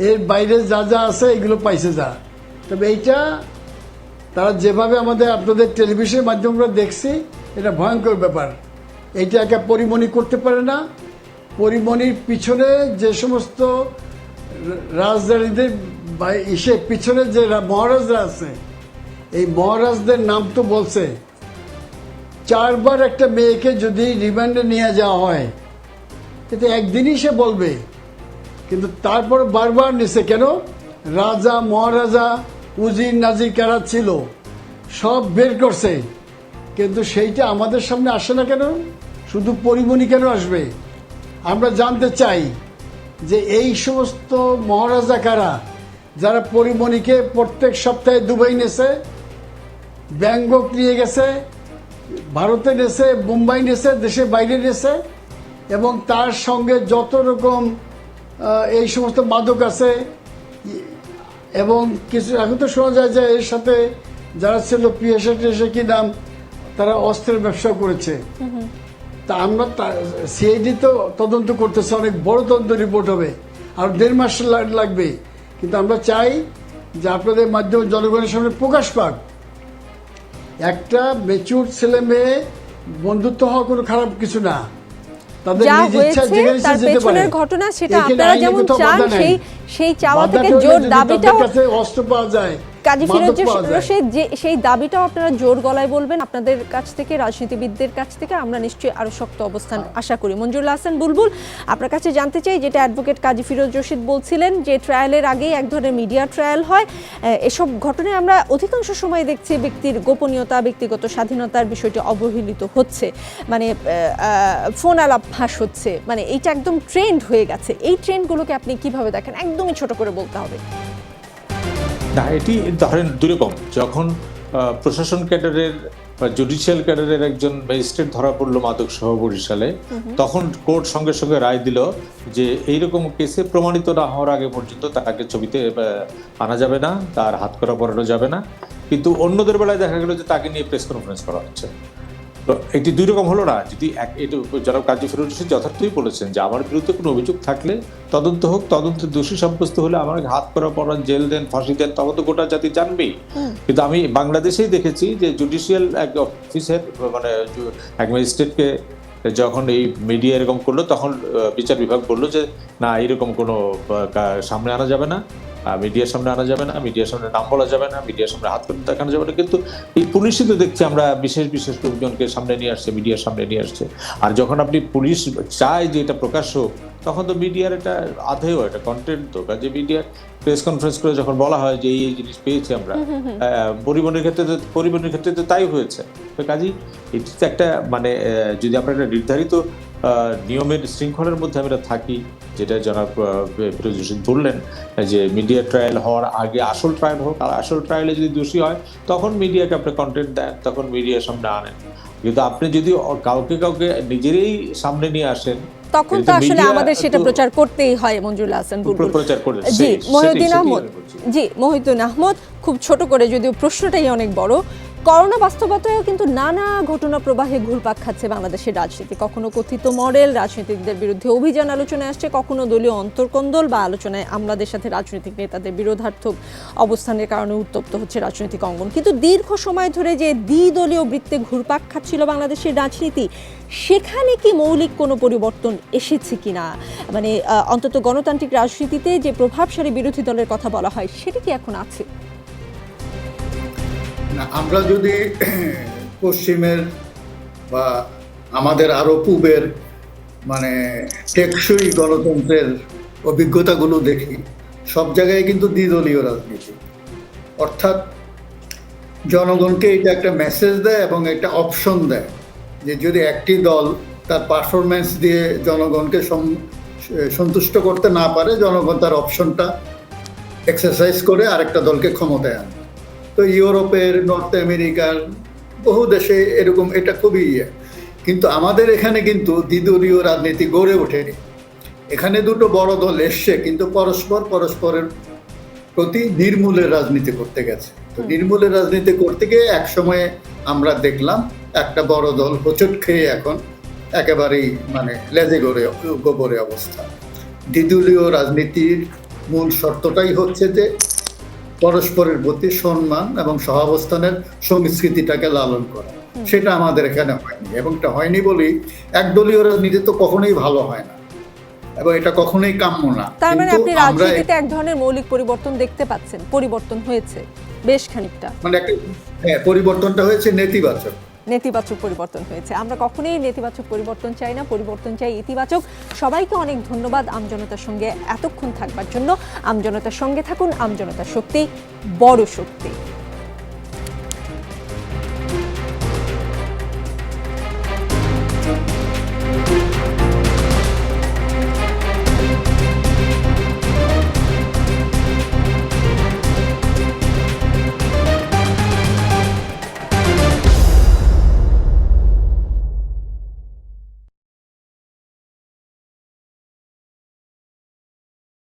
এর বাইরে যা যা আছে এগুলো পাইছে যা। তবে এইটা তারা যেভাবে আমাদের আপনাদের টেলিভিশনের মাধ্যমে আমরা দেখছি, এটা ভয়ঙ্কর ব্যাপার। এইটা একা পরিমণি করতে পারে না। পরিমণির পিছনে যে সমস্ত রাজধানীদের পিছনে যে মহারাজরা আছে, এই মহারাজদের নাম তো বলছে। 4 বার একটা মেয়েকে যদি রিমান্ডে নিয়ে যাওয়া হয়, এতে একদিনই সে বলবে, কিন্তু তারপর বারবার নিছে কেন? রাজা, মহারাজা, উজির, নাজির কারা ছিল সব বের করছে, কিন্তু সেইটা আমাদের সামনে আসে না কেন? শুধু পরিমণি কেন আসবে? আমরা জানতে চাই যে এই সমস্ত মহারাজা কারা, যারা পরিমণিকে প্রত্যেক সপ্তাহে দুবাই নেছে, ব্যাংকক নিয়ে গেছে, ভারতে নেছে, মুম্বাই নেছে, দেশের বাইরে নেছে, এবং তার সঙ্গে যত রকম এই সমস্ত মাদক আছে। এবং কিছু এখন তো শোনা যায় যে এর সাথে যারা ছিল পিএসএ কি নাম, তারা অস্ত্রের ব্যবসা করেছে। তা আমরা সিআইডি তো তদন্ত করতেছে, অনেক বড় তদন্ত রিপোর্ট হবে, আর 1.5 মাস লাগবে। কিন্তু আমরা চাই যে আপনাদের মাধ্যমে জনগণের সামনে প্রকাশ পাক। একটা ম্যাচিউর ছেলে মেয়ে বন্ধুত্ব হওয়া কোনো খারাপ কিছু না, তাদের যা নিজ ইচ্ছা হয়েছে যেখানে তার যেতে পারে। পেছনের ঘটনা, সেটা এখানে আপনারা আইনি যেমন কোথাও চান, বাধা নাই। সেই চাওয়া বাধাটা থেকে হলে জোর যদি দাবিটাও তাদের কাছে অস্ত্র পাওয়া যায়, কাজী মাদক পাওয়া যায়। ফিরোজ সেই দাবিটাও আপনারা জোর গলায় বলবেন আপনাদের কাছ থেকে, রাজনীতিবিদদের কাছ থেকে। আমরা নিশ্চয়ই আরো শক্ত অবস্থান আশা করি। মঞ্জুরুল হাসান বুলবুল, আপনার কাছে জানতে চাই, যেটা অ্যাডভোকেট কাজী ফিরোজ রশিদ বলছিলেন যে ট্রায়ালের আগেই এক ধরনের মিডিয়া ট্রায়াল হয়, এসব ঘটনায় আমরা অধিকাংশ সময় দেখছি ব্যক্তির গোপনীয়তা, ব্যক্তিগত স্বাধীনতার বিষয়টি অবহেলিত হচ্ছে, মানে ফোন আলাপ ফাঁস হচ্ছে, মানে এইটা একদম ট্রেন্ড হয়ে গেছে। এই ট্রেন্ডগুলোকে আপনি কিভাবে দেখেন? একদমই ছোট করে বলতে হবে। না, এটি ধরেন দুরকম। যখন প্রশাসন ক্যাডারের বা জুডিশিয়াল ক্যাডারের একজন ম্যাজিস্ট্রেট ধরা পড়লো মাদক সহ বরিশালে, তখন কোর্ট সঙ্গে সঙ্গে রায় দিল যে এইরকম কেসে প্রমাণিত না হওয়ার আগে পর্যন্ত তাকে ছবিতে আনা যাবে না, তার হাত করা পড়ানো যাবে না। কিন্তু অন্যদের বেলায় দেখা গেল যে তাকে নিয়ে প্রেস কনফারেন্স করা হচ্ছে। তো এটি দুই রকম হলো না। যদি জনাব কাজী ফিরোজ রশিদ যথার্থই বলেছেন যে আমার বিরুদ্ধে কোনো অভিযোগ থাকলে তদন্ত হোক, তদন্তে দোষী সাব্যস্ত হলে আমার হাত করা পড়ান, জেল দেন, ফাঁসি দেন, তখন তো গোটা জাতি জানবেই। কিন্তু আমি বাংলাদেশেই দেখেছি যে জুডিশিয়াল এক অফিসের, মানে এক ম্যাজিস্ট্রেটকে যখন এই মিডিয়া এরকম করলো, তখন বিচার বিভাগ বললো যে না, এরকম কোনো সামনে আনা যাবে না, মিডিয়ার সামনে আনা যাবে না, মিডিয়ার সামনে নাম বলা যাবে না, মিডিয়ার সামনে হাত করতে দেখানো যাবে না। কিন্তু এই পুলিশই তো দেখছি আমরা বিশেষ বিশেষ লোকজনকে সামনে নিয়ে আসছে, মিডিয়ার সামনে নিয়ে আসছে। আর যখন আপনি পুলিশ চায় যে এটা প্রকাশ হোক, তখন তো মিডিয়ার এটা আধেও এটা কন্টেন্ট। তো কাজে মিডিয়ার প্রেস কনফারেন্স করে যখন বলা হয় যে এই জিনিস পেয়েছি আমরা, পরিবহনের ক্ষেত্রে তো তাই হয়েছে। তো কাজেই এটি তো একটা, মানে যদি আপনার একটা নির্ধারিত নিয়মের শৃঙ্খলার মধ্যে আমরা থাকি, যেটা জনাব ফিরোজ রশিদ বললেন যে মিডিয়া ট্রায়াল হওয়ার আগে আসল ট্রায়াল হোক, আর আসল ট্রায়ালে যদি দোষী হয় তখন মিডিয়াকে আপনি কন্টেন্ট দেন, তখন মিডিয়ার সামনে আনেন। কিন্তু আপনি যদি কাউকে নিজেরই সামনে নিয়ে আসেন তখন তো আসলে আমাদের সেটা প্রচার করতেই হয়। মঞ্জুরুল হাসান বুলবুল, প্রচার করলে জি মহিউদ্দিন আহমদ, জি মহিউদ্দিন আহমদ, খুব ছোট করে, যদিও প্রশ্নটাই অনেক বড়। করোনা বাস্তবতায়ও কিন্তু নানা ঘটনা প্রবাহে ঘুরপাক খাচ্ছে বাংলাদেশের রাজনীতি। কখনো কথিত মডেল রাজনীতিকদের বিরুদ্ধে অভিযান আলোচনায় আসছে, কখনো দলীয় অন্তর্কন্দল বা আলোচনায় আমলাদের সাথে রাজনৈতিক নেতাদের বিরোধাত্মক অবস্থানের কারণে উত্তপ্ত হচ্ছে রাজনৈতিক অঙ্গন। কিন্তু দীর্ঘ সময় ধরে যে দ্বিদলীয় বৃত্তে ঘুরপাক খাচ্ছিল বাংলাদেশের রাজনীতি, সেখানে কি মৌলিক কোনো পরিবর্তন এসেছে কিনা? মানে অন্তত গণতান্ত্রিক রাজনীতিতে যে প্রভাবশালী বিরোধী দলের কথা বলা হয়, সেটা কি এখন আছে? না, আমরা যদি পশ্চিমের বা আমাদের আরো পূবের মানে টেকসই গণতন্ত্রের অভিজ্ঞতাগুলো দেখি, সব জায়গায় কিন্তু দ্বিদলীয় রাজনীতি, অর্থাৎ জনগণকে এটা একটা মেসেজ দেয় এবং একটা অপশন দেয় যে যদি একটি দল তার পারফরমেন্স দিয়ে জনগণকে সন্তুষ্ট করতে না পারে, জনগণ তার অপশনটা এক্সারসাইজ করে আরেকটা দলকে ক্ষমতায় আনে। তো ইউরোপের, নর্থ আমেরিকার বহু দেশে এরকম, এটা খুবই কিন্তু আমাদের এখানে কিন্তু দ্বিদলীয় রাজনীতি গড়ে ওঠেনি। এখানে দুটো বড় দল এসছে, কিন্তু পরস্পরের প্রতি নির্মূলের রাজনীতি করতে গেছে। তো নির্মূলের রাজনীতি করতে গিয়ে এক সময়ে আমরা দেখলাম একটা বড় দল হোঁচট খেয়ে এখন একেবারেই মানে লেজে গোবরে অবস্থা। দ্বিদলীয় রাজনীতির মূল শর্তটাই হচ্ছে যে পরস্পরের প্রতি সম্মান এবং সহাবস্থানের সংস্কৃতিটাকে লালন করা। সেটা আমাদের এখানে হয়নি, এবং এটা হয়নি বলেই একদলীয় রাজনীতি তো কখনোই ভালো হয় না এবং এটা কখনোই কাম্য না। তার মানে আপনি রাজনীতিতে এক ধরনের মৌলিক পরিবর্তন দেখতে পাচ্ছেন? পরিবর্তন হয়েছে বেশ খানিকটা, মানে একটা পরিবর্তনটা হয়েছে নেতিবাচক পরিবর্তন হয়েছে। আমরা কখনোই নেতিবাচক পরিবর্তন চাই না, পরিবর্তন চাই ইতিবাচক। সবাইকে অনেক ধন্যবাদ আমজনতার সঙ্গে এতক্ষণ থাকবার জন্য। আমজনতার সঙ্গে থাকুন, আমজনতার শক্তি বড় শক্তি।